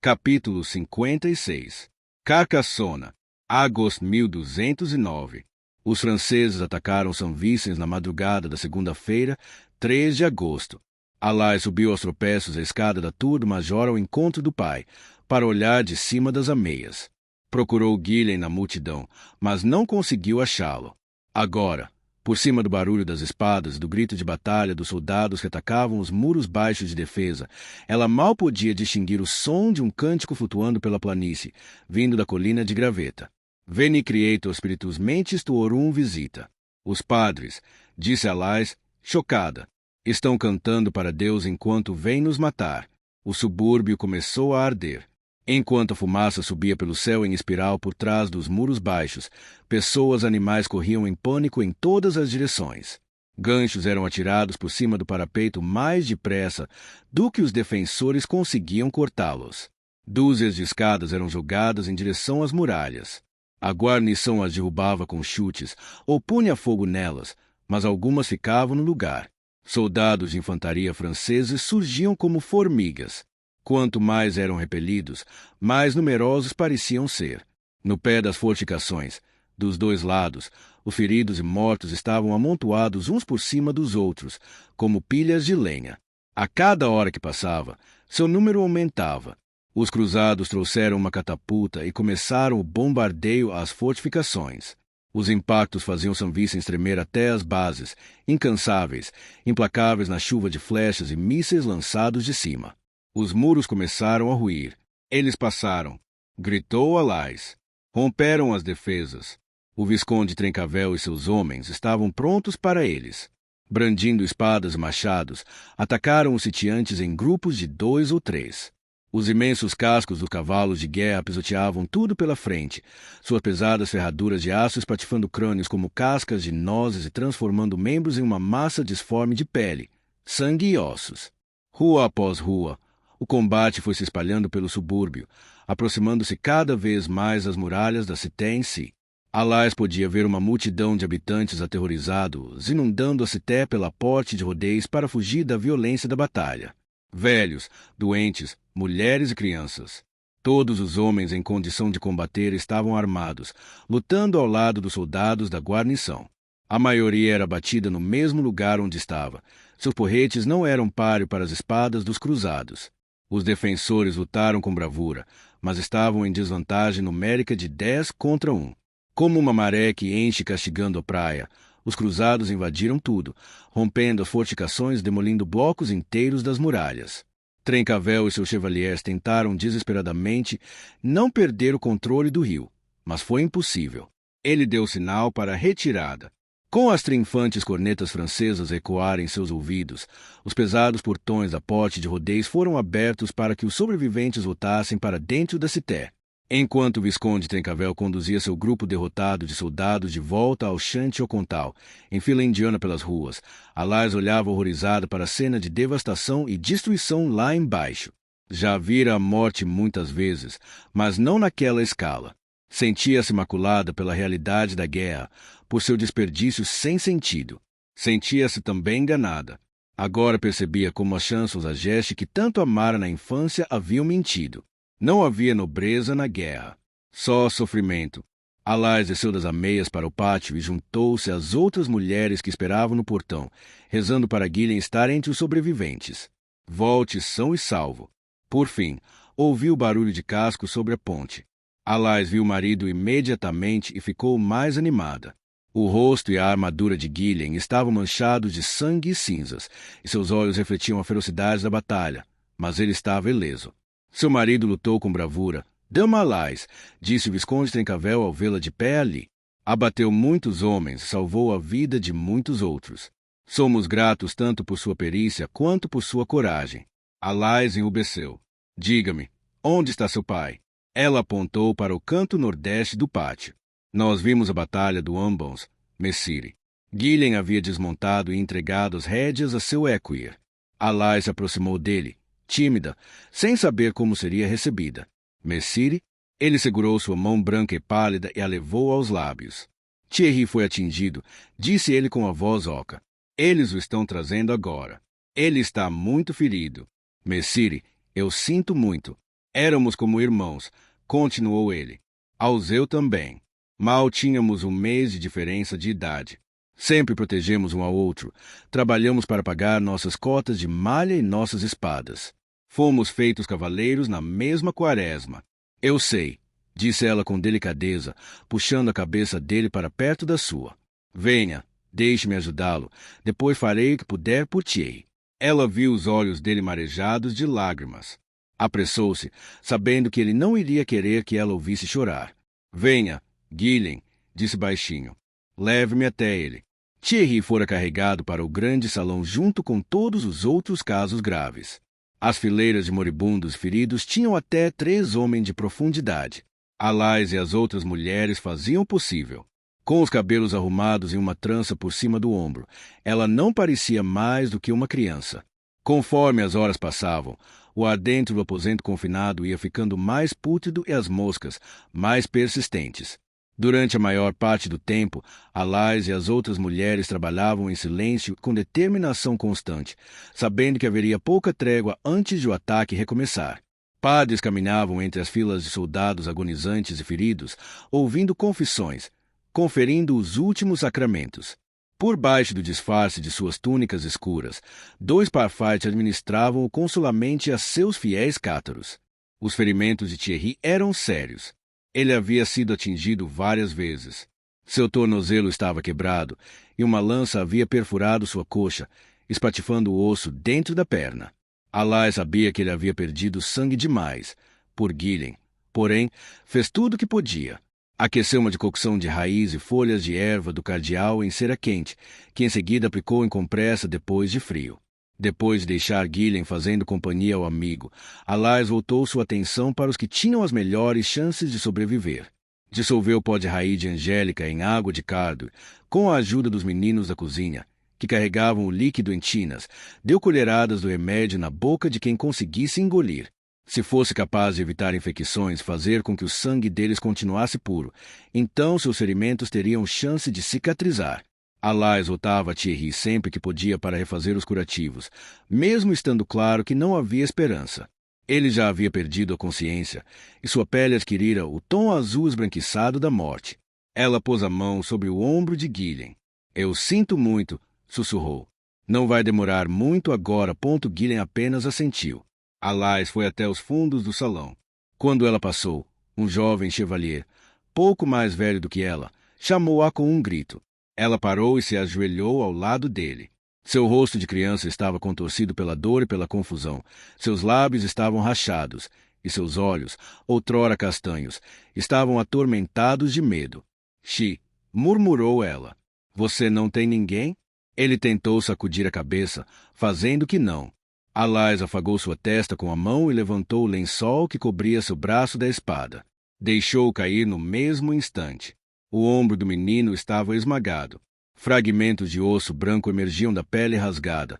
Capítulo 56. Carcassona, agosto 1209. Os franceses atacaram São Vicens na madrugada da segunda-feira, 3 de agosto. Alais subiu aos tropeços a escada da Tour do Major ao encontro do pai, para olhar de cima das ameias. Procurou Guilhem na multidão, mas não conseguiu achá-lo. Agora, por cima do barulho das espadas e do grito de batalha dos soldados que atacavam os muros baixos de defesa, ela mal podia distinguir o som de um cântico flutuando pela planície, vindo da colina de Graveta. Veni Creator Spiritus Mentis Tuorum Visita. Os padres, disse Alais, chocada, estão cantando para Deus enquanto vem nos matar. O subúrbio começou a arder. Enquanto a fumaça subia pelo céu em espiral por trás dos muros baixos, pessoas e animais corriam em pânico em todas as direções. Ganchos eram atirados por cima do parapeito mais depressa do que os defensores conseguiam cortá-los. Dúzias de escadas eram jogadas em direção às muralhas. A guarnição as derrubava com chutes ou punha fogo nelas, mas algumas ficavam no lugar. Soldados de infantaria franceses surgiam como formigas. Quanto mais eram repelidos, mais numerosos pareciam ser. No pé das fortificações, dos dois lados, os feridos e mortos estavam amontoados uns por cima dos outros, como pilhas de lenha. A cada hora que passava, seu número aumentava. Os cruzados trouxeram uma catapulta e começaram o bombardeio às fortificações. Os impactos faziam São Vicens tremer até as bases, incansáveis, implacáveis na chuva de flechas e mísseis lançados de cima. Os muros começaram a ruir. Eles passaram. Gritou Alais. Romperam as defesas. O Visconde Trencavel e seus homens estavam prontos para eles. Brandindo espadas e machados, atacaram os sitiantes em grupos de 2 ou 3. Os imensos cascos dos cavalos de guerra pisoteavam tudo pela frente, suas pesadas ferraduras de aço espatifando crânios como cascas de nozes e transformando membros em uma massa disforme de pele, sangue e ossos. Rua após rua, o combate foi se espalhando pelo subúrbio, aproximando-se cada vez mais das muralhas da Cité em si. Alais podia ver uma multidão de habitantes aterrorizados, inundando a Cité pela porte de rodeios para fugir da violência da batalha. Velhos, doentes, mulheres e crianças. Todos os homens em condição de combater estavam armados, lutando ao lado dos soldados da guarnição. A maioria era batida no mesmo lugar onde estava. Seus porretes não eram páreo para as espadas dos cruzados. Os defensores lutaram com bravura, mas estavam em desvantagem numérica de 10 contra 1. Como uma maré que enche castigando a praia, os cruzados invadiram tudo, rompendo as fortificações e demolindo blocos inteiros das muralhas. Trencavel e seus chevaliers tentaram desesperadamente não perder o controle do rio, mas foi impossível. Ele deu sinal para a retirada. Com as triunfantes cornetas francesas ecoarem em seus ouvidos, os pesados portões da porte de rodeios foram abertos para que os sobreviventes voltassem para dentro da Cité. Enquanto o Visconde Trencavel conduzia seu grupo derrotado de soldados de volta ao Chanty-au-Comtal, em fila indiana pelas ruas, Alais olhava horrorizado para a cena de devastação e destruição lá embaixo. Já vira a morte muitas vezes, mas não naquela escala. Sentia-se maculada pela realidade da guerra, por seu desperdício sem sentido. Sentia-se também enganada. Agora percebia como as chançons a Geste que tanto amara na infância haviam mentido. Não havia nobreza na guerra, só sofrimento. Alais desceu das ameias para o pátio e juntou-se às outras mulheres que esperavam no portão, rezando para Guilhem estar entre os sobreviventes. Volte são e salvo. Por fim, ouviu o barulho de casco sobre a ponte. Alais viu o marido imediatamente e ficou mais animada. O rosto e a armadura de Guilhem estavam manchados de sangue e cinzas, e seus olhos refletiam a ferocidade da batalha, mas ele estava ileso. Seu marido lutou com bravura. Dama Alais, disse o Visconde Trencavel ao vê-la de pé ali. Abateu muitos homens, salvou a vida de muitos outros. Somos gratos tanto por sua perícia quanto por sua coragem. Alais enrubesceu. Diga-me, onde está seu pai? Ela apontou para o canto nordeste do pátio. Nós vimos a batalha do Ambons, Messire. Guilhem havia desmontado e entregado as rédeas a seu équire. Alais se aproximou dele, tímida, sem saber como seria recebida. Messire? Ele segurou sua mão branca e pálida e a levou aos lábios. Thierry foi atingido, disse ele com a voz oca. Eles o estão trazendo agora. Ele está muito ferido. Messire, eu sinto muito. Éramos como irmãos, continuou ele. Alzeu também. Mal tínhamos 1 mês de diferença de idade. Sempre protegemos um ao outro. Trabalhamos para pagar nossas cotas de malha e nossas espadas. Fomos feitos cavaleiros na mesma quaresma. Eu sei, disse ela com delicadeza, puxando a cabeça dele para perto da sua. Venha, deixe-me ajudá-lo. Depois farei o que puder por Thierry. Ela viu os olhos dele marejados de lágrimas. Apressou-se, sabendo que ele não iria querer que ela ouvisse chorar. Venha, Guilhem, disse baixinho. Leve-me até ele. Thierry fora carregado para o grande salão junto com todos os outros casos graves. As fileiras de moribundos feridos tinham até 3 homens de profundidade. Alais e as outras mulheres faziam o possível. Com os cabelos arrumados em uma trança por cima do ombro, ela não parecia mais do que uma criança. Conforme as horas passavam, o ar dentro do aposento confinado ia ficando mais pútrido e as moscas mais persistentes. Durante a maior parte do tempo, Alais e as outras mulheres trabalhavam em silêncio com determinação constante, sabendo que haveria pouca trégua antes de o ataque recomeçar. Padres caminhavam entre as filas de soldados agonizantes e feridos, ouvindo confissões, conferindo os últimos sacramentos. Por baixo do disfarce de suas túnicas escuras, 2 parfaites administravam o consolamente a seus fiéis cátaros. Os ferimentos de Thierry eram sérios. Ele havia sido atingido várias vezes. Seu tornozelo estava quebrado e uma lança havia perfurado sua coxa, espatifando o osso dentro da perna. Alais sabia que ele havia perdido sangue demais por Guilhem, porém, fez tudo o que podia. Aqueceu uma decocção de raiz e folhas de erva do cardeal em cera quente, que em seguida aplicou em compressa depois de frio. Depois de deixar Guilhem fazendo companhia ao amigo, Alais voltou sua atenção para os que tinham as melhores chances de sobreviver. Dissolveu o pó de raiz de Angélica em água de cardo, com a ajuda dos meninos da cozinha, que carregavam o líquido em tinas, deu colheradas do remédio na boca de quem conseguisse engolir. Se fosse capaz de evitar infecções, fazer com que o sangue deles continuasse puro, então seus ferimentos teriam chance de cicatrizar. Alais voltava a Thierry sempre que podia para refazer os curativos, mesmo estando claro que não havia esperança. Ele já havia perdido a consciência, e sua pele adquirira o tom azul esbranquiçado da morte. Ela pôs a mão sobre o ombro de Guilhem. Eu sinto muito, sussurrou. Não vai demorar muito agora. Guilhem apenas assentiu. Alais foi até os fundos do salão. Quando ela passou, um jovem chevalier, pouco mais velho do que ela, chamou-a com um grito. Ela parou e se ajoelhou ao lado dele. Seu rosto de criança estava contorcido pela dor e pela confusão. Seus lábios estavam rachados, e seus olhos, outrora castanhos, estavam atormentados de medo. Xi, murmurou ela. Você não tem ninguém? Ele tentou sacudir a cabeça, fazendo que não. Alais afagou sua testa com a mão e levantou o lençol que cobria seu braço da espada. Deixou-o cair no mesmo instante. O ombro do menino estava esmagado. Fragmentos de osso branco emergiam da pele rasgada,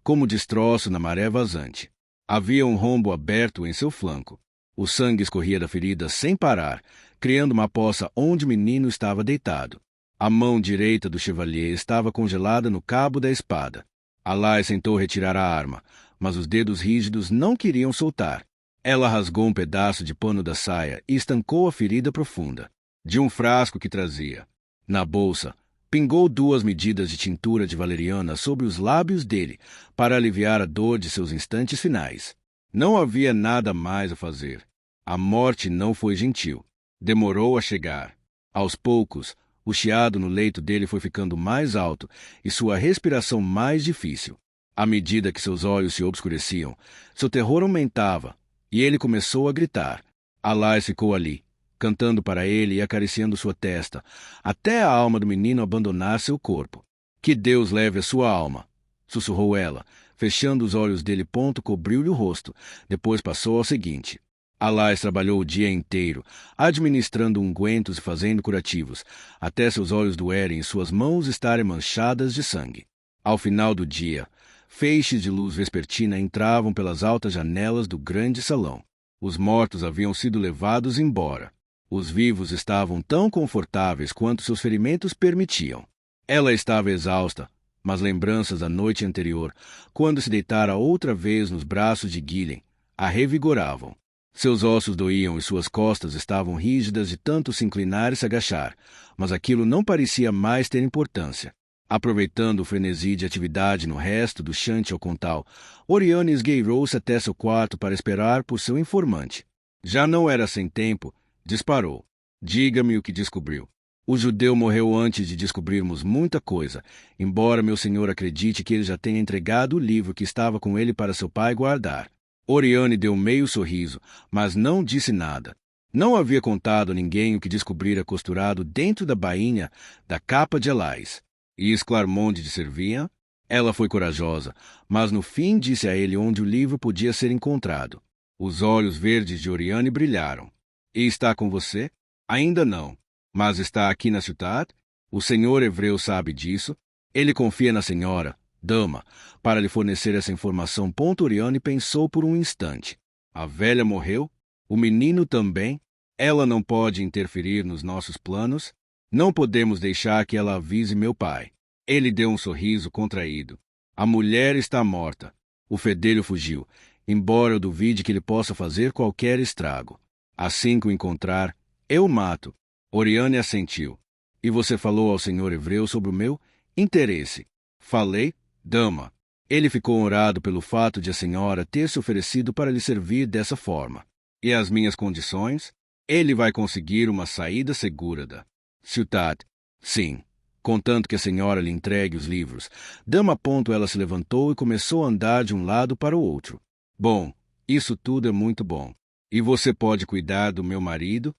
como destroço na maré vazante. Havia um rombo aberto em seu flanco. O sangue escorria da ferida sem parar, criando uma poça onde o menino estava deitado. A mão direita do chevalier estava congelada no cabo da espada. Alais tentou retirar a arma, mas os dedos rígidos não queriam soltar. Ela rasgou um pedaço de pano da saia e estancou a ferida profunda. De um frasco que trazia. Na bolsa, pingou 2 medidas de tintura de valeriana sobre os lábios dele, para aliviar a dor de seus instantes finais. Não havia nada mais a fazer. A morte não foi gentil. Demorou a chegar. Aos poucos, o chiado no leito dele foi ficando mais alto e sua respiração mais difícil. À medida que seus olhos se obscureciam, seu terror aumentava, e ele começou a gritar. Alais ficou ali, cantando para ele e acariciando sua testa, até a alma do menino abandonar seu corpo. Que Deus leve a sua alma, sussurrou ela, fechando os olhos dele. Cobriu-lhe o rosto, depois passou ao seguinte. Alais trabalhou o dia inteiro, administrando ungüentos e fazendo curativos, até seus olhos doerem e suas mãos estarem manchadas de sangue. Ao final do dia, feixes de luz vespertina entravam pelas altas janelas do grande salão. Os mortos haviam sido levados embora. Os vivos estavam tão confortáveis quanto seus ferimentos permitiam. Ela estava exausta, mas lembranças da noite anterior, quando se deitara outra vez nos braços de Guilhem, a revigoravam. Seus ossos doíam e suas costas estavam rígidas de tanto se inclinar e se agachar, mas aquilo não parecia mais ter importância. Aproveitando o frenesi de atividade no resto do chante ao contal, Oriane esgueirou-se até seu quarto para esperar por seu informante. Já não era sem tempo, disparou. Diga-me o que descobriu. O judeu morreu antes de descobrirmos muita coisa, embora meu senhor acredite que ele já tenha entregado o livro que estava com ele para seu pai guardar. Oriane deu meio sorriso, mas não disse nada. Não havia contado a ninguém o que descobrira costurado dentro da bainha da capa de Elais. E Esclarmonde de servia? Ela foi corajosa, mas no fim disse a ele onde o livro podia ser encontrado. Os olhos verdes de Oriane brilharam. E está com você? Ainda não. Mas está aqui na cidade? O senhor hebreu sabe disso? Ele confia na senhora, dama, para lhe fornecer essa informação. Oriane pensou por um instante. A velha morreu? O menino também? Ela não pode interferir nos nossos planos? Não podemos deixar que ela avise meu pai. Ele deu um sorriso contraído. A mulher está morta. O fedelho fugiu, embora eu duvide que ele possa fazer qualquer estrago. Assim que o encontrar, eu o mato. Oriane assentiu. E você falou ao senhor hebreu sobre o meu interesse? Falei, dama. Ele ficou honrado pelo fato de a senhora ter se oferecido para lhe servir dessa forma. E as minhas condições? Ele vai conseguir uma saída segura da cidade. Sim, contanto que a senhora lhe entregue os livros. Dama. Ela se levantou e começou a andar de um lado para o outro. Bom, isso tudo é muito bom. E você pode cuidar do meu marido?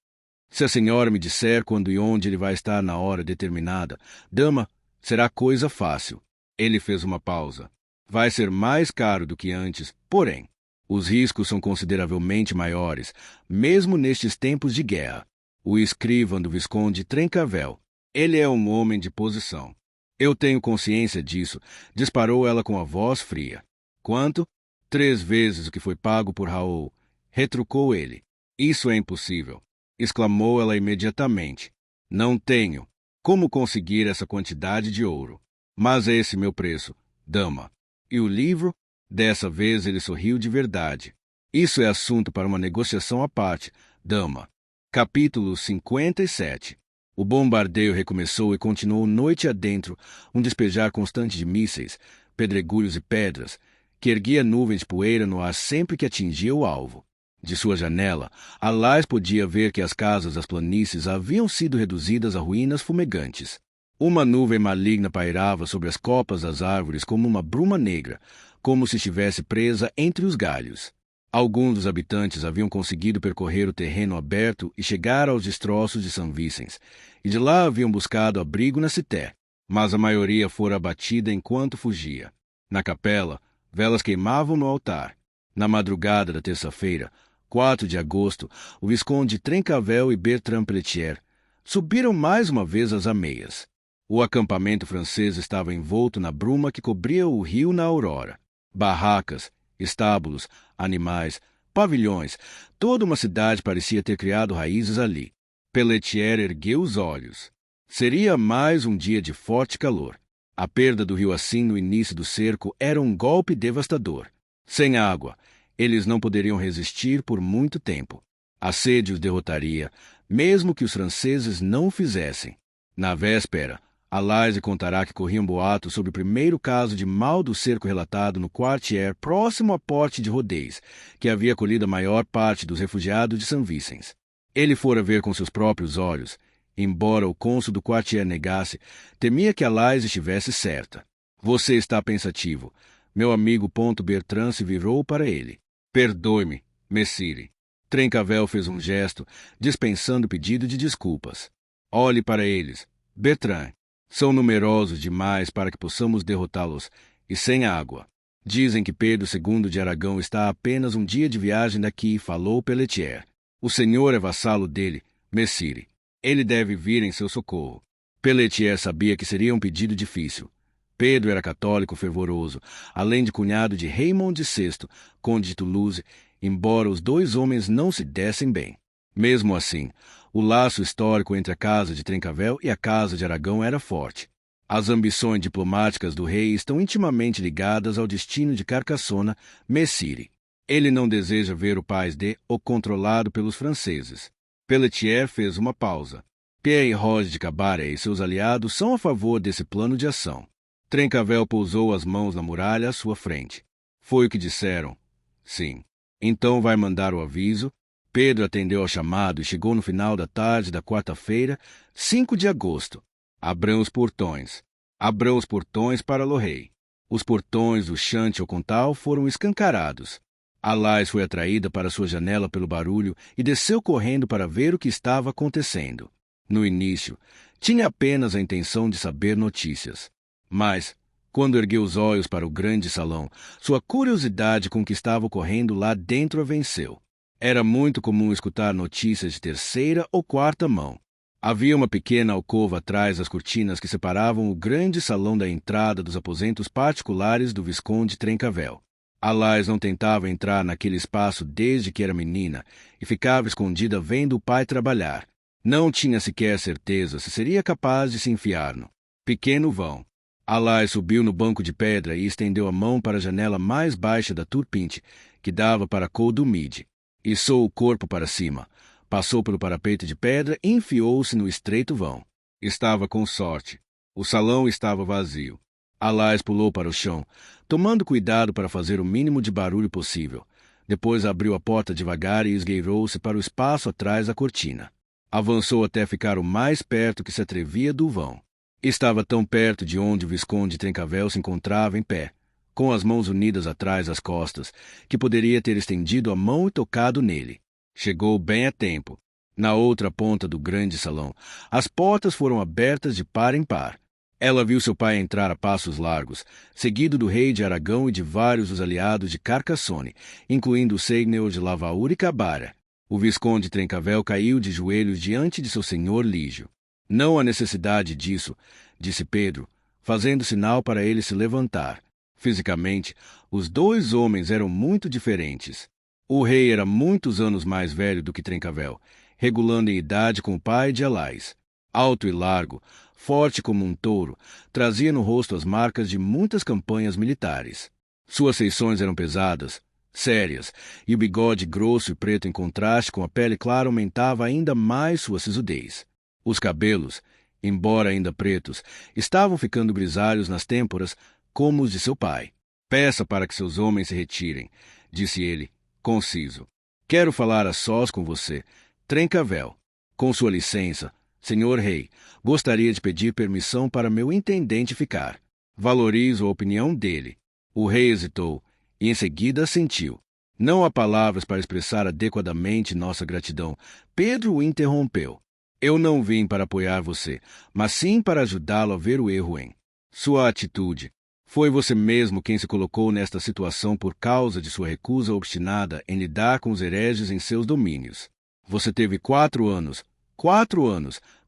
Se a senhora me disser quando e onde ele vai estar na hora determinada, dama, será coisa fácil. Ele fez uma pausa. Vai ser mais caro do que antes, porém, os riscos são consideravelmente maiores, mesmo nestes tempos de guerra. O escrivão do Visconde Trencavel. Ele é um homem de posição. Eu tenho consciência disso, disparou ela com a voz fria. Quanto? 3 vezes o que foi pago por Raoul, retrucou ele. Isso é impossível, exclamou ela imediatamente. Não tenho como conseguir essa quantidade de ouro. Mas é esse meu preço, dama. E o livro? Dessa vez ele sorriu de verdade. Isso é assunto para uma negociação à parte, dama. Capítulo 57. O bombardeio recomeçou e continuou noite adentro, um despejar constante de mísseis, pedregulhos e pedras, que erguia nuvens de poeira no ar sempre que atingia o alvo. De sua janela, Alais podia ver que as casas das planícies haviam sido reduzidas a ruínas fumegantes. Uma nuvem maligna pairava sobre as copas das árvores como uma bruma negra, como se estivesse presa entre os galhos. Alguns dos habitantes haviam conseguido percorrer o terreno aberto e chegar aos destroços de São Vicens, e de lá haviam buscado abrigo na Cité, mas a maioria fora abatida enquanto fugia. Na capela, velas queimavam no altar. Na madrugada da terça-feira, 4 de agosto, o Visconde Trencavel e Bertrand Pelletier subiram mais uma vez as ameias. O acampamento francês estava envolto na bruma que cobria o rio na aurora. Barracas, estábulos, animais, pavilhões, toda uma cidade parecia ter criado raízes ali. Pelletier ergueu os olhos. Seria mais um dia de forte calor. A perda do rio Assim no início do cerco era um golpe devastador. Sem água, eles não poderiam resistir por muito tempo. A sede os derrotaria, mesmo que os franceses não o fizessem. Na véspera, Alais contará que corriam boatos sobre o primeiro caso de mal do cerco relatado no quartier próximo à Porte de Rodez, que havia acolhido a maior parte dos refugiados de São Vicens. Ele fora ver com seus próprios olhos. Embora o cônsul do quartier negasse, temia que Alais estivesse certa. Você está pensativo. Meu amigo Bertrand se virou para ele. Perdoe-me, Messire. Trencavel fez um gesto, dispensando o pedido de desculpas. Olhe para eles, Bertrand. São numerosos demais para que possamos derrotá-los, e sem água. Dizem que Pedro II de Aragão está a apenas um dia de viagem daqui, falou Pelletier. O senhor é vassalo dele, Messire. Ele deve vir em seu socorro. Pelletier sabia que seria um pedido difícil. Pedro era católico fervoroso, além de cunhado de Raymond VI, conde de Toulouse, embora os 2 homens não se dessem bem. Mesmo assim, o laço histórico entre a Casa de Trencavel e a Casa de Aragão era forte. As ambições diplomáticas do rei estão intimamente ligadas ao destino de Carcassona, Messire. Ele não deseja ver o país ou controlado pelos franceses. Pelletier fez uma pausa. Pierre e Roger de Cabaré e seus aliados são a favor desse plano de ação. Trencavel pousou as mãos na muralha à sua frente. Foi o que disseram. Sim. Então vai mandar o aviso. Pedro atendeu ao chamado e chegou no final da tarde da quarta-feira, 5 de agosto. Abram os portões. Abram os portões para Lorrey. Os portões do Chante-au-Comtal foram escancarados. Alais foi atraída para sua janela pelo barulho e desceu correndo para ver o que estava acontecendo. No início, tinha apenas a intenção de saber notícias. Mas, quando ergueu os olhos para o grande salão, sua curiosidade com o que estava ocorrendo lá dentro a venceu. Era muito comum escutar notícias de terceira ou quarta mão. Havia uma pequena alcova atrás das cortinas que separavam o grande salão da entrada dos aposentos particulares do Visconde Trencavel. Alais não tentava entrar naquele espaço desde que era menina e ficava escondida vendo o pai trabalhar. Não tinha sequer certeza se seria capaz de se enfiar no pequeno vão. Alais subiu no banco de pedra e estendeu a mão para a janela mais baixa da Turpinte, que dava para a Col do Midi. Içou o corpo para cima, passou pelo parapeito de pedra e enfiou-se no estreito vão. Estava com sorte. O salão estava vazio. Alais pulou para o chão, tomando cuidado para fazer o mínimo de barulho possível. Depois abriu a porta devagar e esgueirou-se para o espaço atrás da cortina. Avançou até ficar o mais perto que se atrevia do vão. Estava tão perto de onde o Visconde Trencavel se encontrava em pé, com as mãos unidas atrás das costas, que poderia ter estendido a mão e tocado nele. Chegou bem a tempo. Na outra ponta do grande salão, as portas foram abertas de par em par. Ela viu seu pai entrar a passos largos, seguido do rei de Aragão e de vários dos aliados de Carcassonne, incluindo o seigneur de Lavaur e Cabaré. O Visconde Trencavel caiu de joelhos diante de seu senhor Lígio. Não há necessidade disso, disse Pedro, fazendo sinal para ele se levantar. Fisicamente, os dois homens eram muito diferentes. O rei era muitos anos mais velho do que Trencavel, regulando em idade com o pai de Alais. Alto e largo, forte como um touro, trazia no rosto as marcas de muitas campanhas militares. Suas feições eram pesadas, sérias, e o bigode grosso e preto em contraste com a pele clara aumentava ainda mais sua sisudez. Os cabelos, embora ainda pretos, estavam ficando grisalhos nas têmporas, como os de seu pai. Peça para que seus homens se retirem, disse ele, conciso. Quero falar a sós com você, Trencavel. Com sua licença, senhor rei, gostaria de pedir permissão para meu intendente ficar. Valorizo a opinião dele. O rei hesitou e em seguida assentiu. Não há palavras para expressar adequadamente nossa gratidão. Pedro o interrompeu. Eu não vim para apoiar você, mas sim para ajudá-lo a ver o erro em sua atitude. Foi você mesmo quem se colocou nesta situação por causa de sua recusa obstinada em lidar com os hereges em seus domínios. Você teve 4 anos,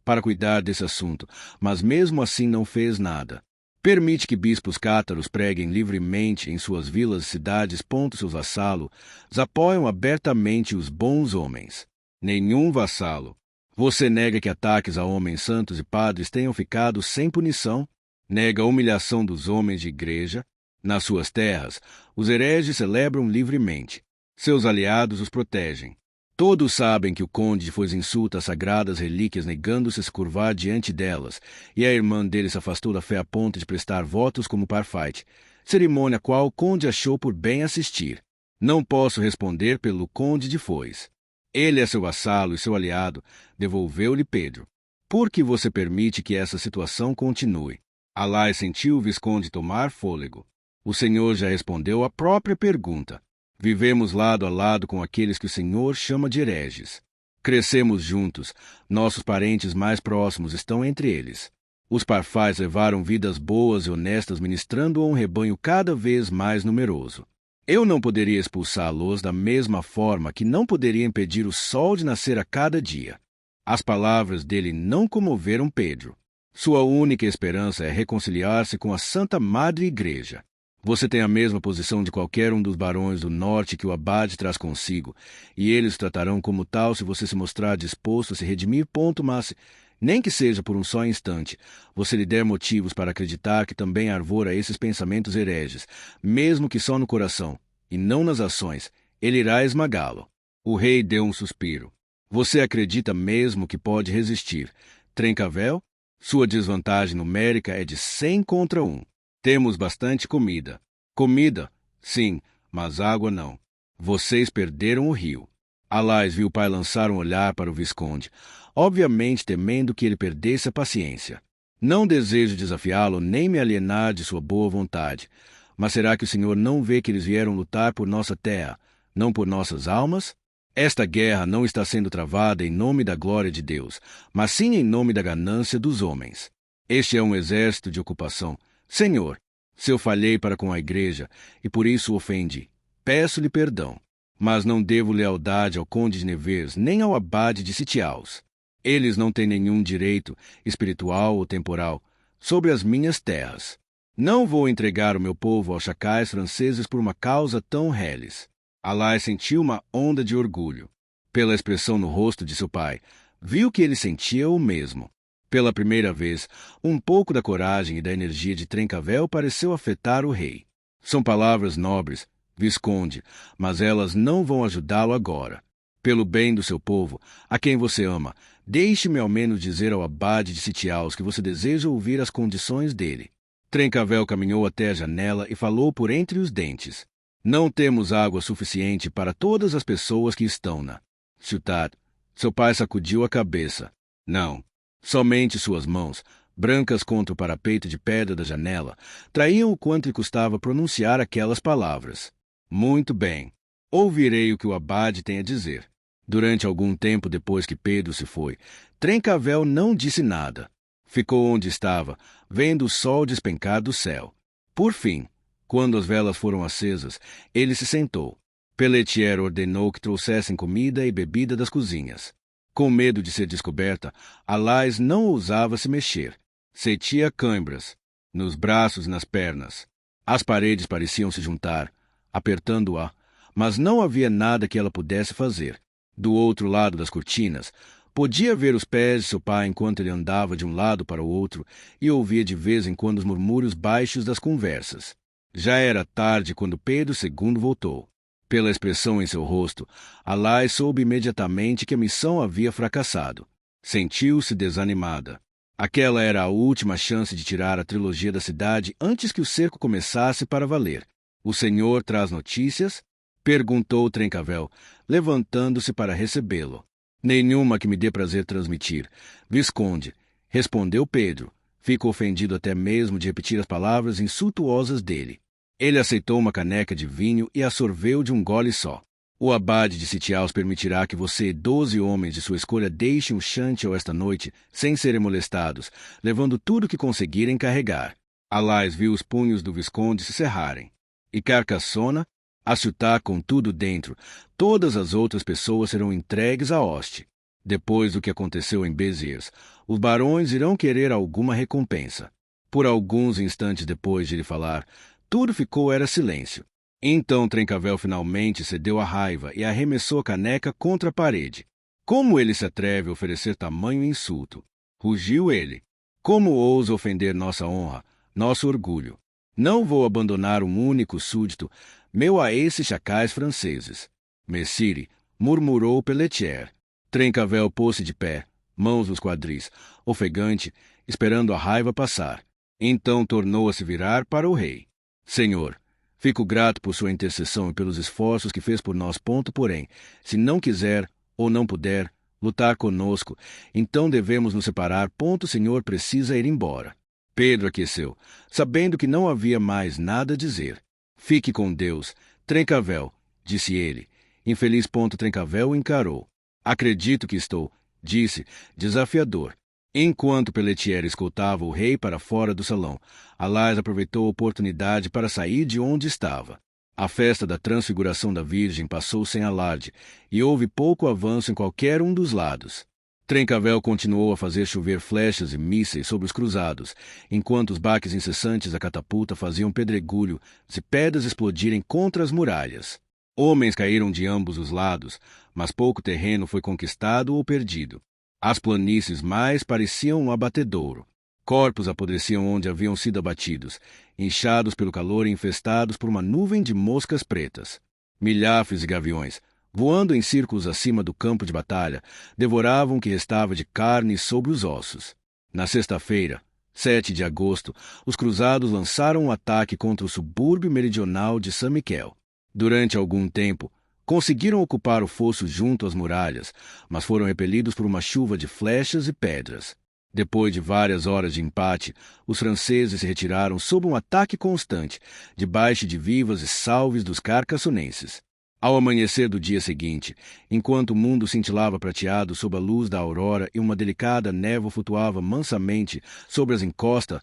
para cuidar desse assunto, mas mesmo assim não fez nada. Permite que bispos cátaros preguem livremente em suas vilas e cidades. Seus vassalos apoiam abertamente os bons homens. Nenhum vassalo. Você nega que ataques a homens santos e padres tenham ficado sem punição? Nega a humilhação dos homens de igreja? Nas suas terras, os hereges celebram livremente. Seus aliados os protegem. Todos sabem que o conde fez insulto às sagradas relíquias, negando-se a se curvar diante delas, e a irmã dele se afastou da fé a ponto de prestar votos como parfaite, cerimônia a qual o conde achou por bem assistir. Não posso responder pelo conde de Foix. Ele é seu vassalo e seu aliado, devolveu-lhe Pedro. Por que você permite que essa situação continue? Alais sentiu o Visconde tomar fôlego. O senhor já respondeu à própria pergunta. Vivemos lado a lado com aqueles que o senhor chama de hereges. Crescemos juntos, nossos parentes mais próximos estão entre eles. Os parfais levaram vidas boas e honestas, ministrando a um rebanho cada vez mais numeroso. Eu não poderia expulsá-los da mesma forma que não poderia impedir o sol de nascer a cada dia. As palavras dele não comoveram Pedro. Sua única esperança é reconciliar-se com a Santa Madre Igreja. Você tem a mesma posição de qualquer um dos barões do norte que o abade traz consigo, e eles o tratarão como tal se você se mostrar disposto a se redimir. Mas, nem que seja por um só instante, você lhe der motivos para acreditar que também arvora esses pensamentos hereges, mesmo que só no coração, e não nas ações, ele irá esmagá-lo. O rei deu um suspiro. Você acredita mesmo que pode resistir, Trencavel? Sua desvantagem numérica é de 100 contra 1. Temos bastante comida. Comida, sim, mas água não. Vocês perderam o rio. Alais viu o pai lançar um olhar para o Visconde, obviamente temendo que ele perdesse a paciência. Não desejo desafiá-lo nem me alienar de sua boa vontade, mas será que o senhor não vê que eles vieram lutar por nossa terra, não por nossas almas? Esta guerra não está sendo travada em nome da glória de Deus, mas sim em nome da ganância dos homens. Este é um exército de ocupação. Senhor, se eu falhei para com a igreja e por isso o ofendi, peço-lhe perdão. Mas não devo lealdade ao conde de Nevers nem ao abade de Sitiaus. Eles não têm nenhum direito, espiritual ou temporal, sobre as minhas terras. Não vou entregar o meu povo aos chacais franceses por uma causa tão reles. Alais sentiu uma onda de orgulho. Pela expressão no rosto de seu pai, viu que ele sentia o mesmo. Pela primeira vez, um pouco da coragem e da energia de Trencavel pareceu afetar o rei. São palavras nobres, Visconde, mas elas não vão ajudá-lo agora. Pelo bem do seu povo, a quem você ama, deixe-me ao menos dizer ao abade de Sitiaus que você deseja ouvir as condições dele. Trencavel caminhou até a janela e falou por entre os dentes. Não temos água suficiente para todas as pessoas que estão na ciudad. Seu pai sacudiu a cabeça. Não. Somente suas mãos, brancas contra o parapeito de pedra da janela, traíam o quanto lhe custava pronunciar aquelas palavras. Muito bem. Ouvirei o que o abade tem a dizer. Durante algum tempo depois que Pedro se foi, Trencavel não disse nada. Ficou onde estava, vendo o sol despencar do céu. Por fim, quando as velas foram acesas, ele se sentou. Pelletier ordenou que trouxessem comida e bebida das cozinhas. Com medo de ser descoberta, Alais não ousava se mexer. Sentia cãibras, nos braços e nas pernas. As paredes pareciam se juntar, apertando-a, mas não havia nada que ela pudesse fazer. Do outro lado das cortinas, podia ver os pés de seu pai enquanto ele andava de um lado para o outro e ouvia de vez em quando os murmúrios baixos das conversas. Já era tarde quando Pedro II voltou. Pela expressão em seu rosto, Alais soube imediatamente que a missão havia fracassado. Sentiu-se desanimada. Aquela era a última chance de tirar a trilogia da cidade antes que o cerco começasse para valer. O senhor traz notícias? Perguntou Trencavel, levantando-se para recebê-lo. Nenhuma que me dê prazer transmitir. Visconde, respondeu Pedro. Fico ofendido até mesmo de repetir as palavras insultuosas dele. Ele aceitou uma caneca de vinho e a sorveu de um gole só. O abade de Sitiaus permitirá que você e 12 homens de sua escolha deixem o Chantiel esta noite, sem serem molestados, levando tudo que conseguirem carregar. Alais viu os punhos do Visconde se cerrarem. E Carcassona, a ciudad com tudo dentro, todas as outras pessoas serão entregues à hoste. Depois do que aconteceu em Béziers, os barões irão querer alguma recompensa. Por alguns instantes depois de lhe falar, tudo era silêncio. Então Trencavel finalmente cedeu à raiva e arremessou a caneca contra a parede. Como ele se atreve a oferecer tamanho insulto? Rugiu ele. Como ousa ofender nossa honra, nosso orgulho? Não vou abandonar um único súdito meu a esses chacais franceses. Messire, murmurou Pelletier. Trencavel pôs-se de pé, mãos nos quadris, ofegante, esperando a raiva passar. Então tornou a se virar para o rei. Senhor, fico grato por sua intercessão e pelos esforços que fez por nós. Porém, se não quiser ou não puder lutar conosco, então devemos nos separar. O senhor precisa ir embora. Pedro aqueceu, sabendo que não havia mais nada a dizer. Fique com Deus, Trencavel, disse ele. Infeliz. Trencavel o encarou. Acredito que estou, disse, desafiador. Enquanto Pelletier escoltava o rei para fora do salão, Alais aproveitou a oportunidade para sair de onde estava. A festa da Transfiguração da Virgem passou sem alarde, e houve pouco avanço em qualquer um dos lados. Trencavel continuou a fazer chover flechas e mísseis sobre os cruzados, enquanto os baques incessantes da catapulta faziam pedregulho e pedras explodirem contra as muralhas. Homens caíram de ambos os lados, mas pouco terreno foi conquistado ou perdido. As planícies mais pareciam um abatedouro. Corpos apodreciam onde haviam sido abatidos, inchados pelo calor e infestados por uma nuvem de moscas pretas. Milhares de gaviões, voando em círculos acima do campo de batalha, devoravam o que restava de carne sobre os ossos. Na sexta-feira, 7 de agosto, os cruzados lançaram um ataque contra o subúrbio meridional de San Miquel. Durante algum tempo, conseguiram ocupar o fosso junto às muralhas, mas foram repelidos por uma chuva de flechas e pedras. Depois de várias horas de empate, os franceses se retiraram sob um ataque constante, debaixo de vivas e salves dos carcassonenses. Ao amanhecer do dia seguinte, enquanto o mundo cintilava prateado sob a luz da aurora e uma delicada névoa flutuava mansamente sobre as encostas,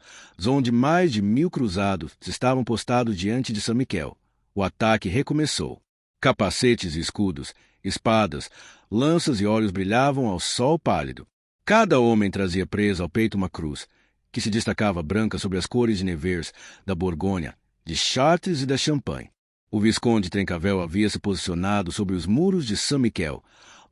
onde mais de 1000 cruzados estavam postados diante de San Miquel, o ataque recomeçou. Capacetes e escudos, espadas, lanças e olhos brilhavam ao sol pálido. Cada homem trazia presa ao peito uma cruz, que se destacava branca sobre as cores de Nevers, da Borgonha, de Chartres e da Champagne. O Visconde Trencavel havia se posicionado sobre os muros de San Miquel,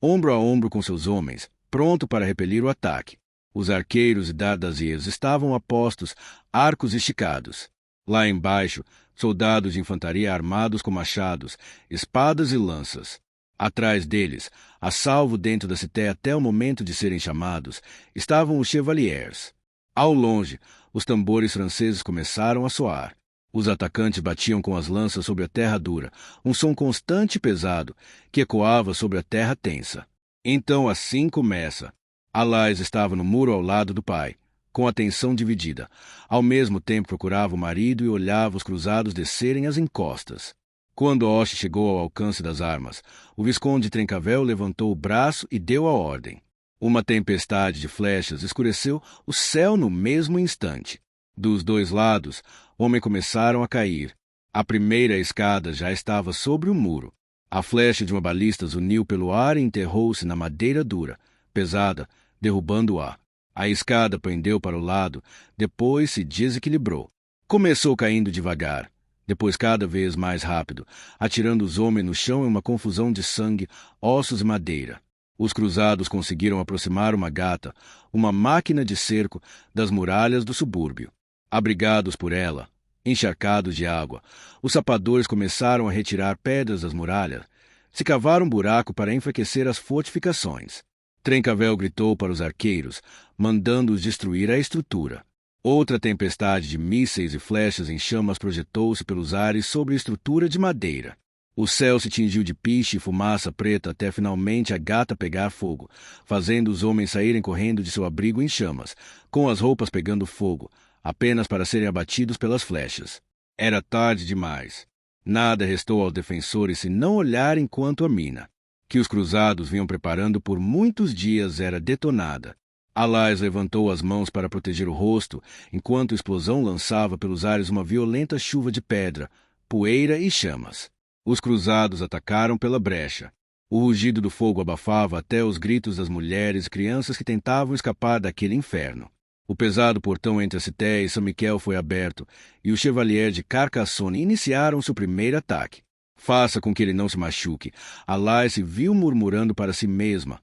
ombro a ombro com seus homens, pronto para repelir o ataque. Os arqueiros e dardaziers estavam a postos, arcos esticados. Lá embaixo, soldados de infantaria armados com machados, espadas e lanças. Atrás deles, a salvo dentro da cité até o momento de serem chamados, estavam os chevaliers. Ao longe, os tambores franceses começaram a soar. Os atacantes batiam com as lanças sobre a terra dura, um som constante e pesado, que ecoava sobre a terra tensa. Então assim começa. Alais estava no muro ao lado do pai, com a atenção dividida. Ao mesmo tempo procurava o marido e olhava os cruzados descerem as encostas. Quando Hoche chegou ao alcance das armas, o Visconde Trencavel levantou o braço e deu a ordem. Uma tempestade de flechas escureceu o céu no mesmo instante. Dos dois lados, homens começaram a cair. A primeira escada já estava sobre o muro. A flecha de uma balista zuniu pelo ar e enterrou-se na madeira dura, pesada, derrubando-a. A escada pendeu para o lado, depois se desequilibrou. Começou caindo devagar, depois cada vez mais rápido, atirando os homens no chão em uma confusão de sangue, ossos e madeira. Os cruzados conseguiram aproximar uma gata, uma máquina de cerco, das muralhas do subúrbio. Abrigados por ela, encharcados de água, os sapadores começaram a retirar pedras das muralhas, se cavaram um buraco para enfraquecer as fortificações. Trencavel gritou para os arqueiros, mandando-os destruir a estrutura. Outra tempestade de mísseis e flechas em chamas projetou-se pelos ares sobre a estrutura de madeira. O céu se tingiu de piche e fumaça preta até finalmente a gata pegar fogo, fazendo os homens saírem correndo de seu abrigo em chamas, com as roupas pegando fogo, apenas para serem abatidos pelas flechas. Era tarde demais. Nada restou aos defensores se não olhar enquanto a mina, que os cruzados vinham preparando por muitos dias, era detonada. Alais levantou as mãos para proteger o rosto, enquanto a explosão lançava pelos ares uma violenta chuva de pedra, poeira e chamas. Os cruzados atacaram pela brecha. O rugido do fogo abafava até os gritos das mulheres e crianças que tentavam escapar daquele inferno. O pesado portão entre a cité e San Miquel foi aberto, e os chevaliers de Carcassonne iniciaram seu primeiro ataque. Faça com que ele não se machuque. Alais se viu murmurando para si mesma,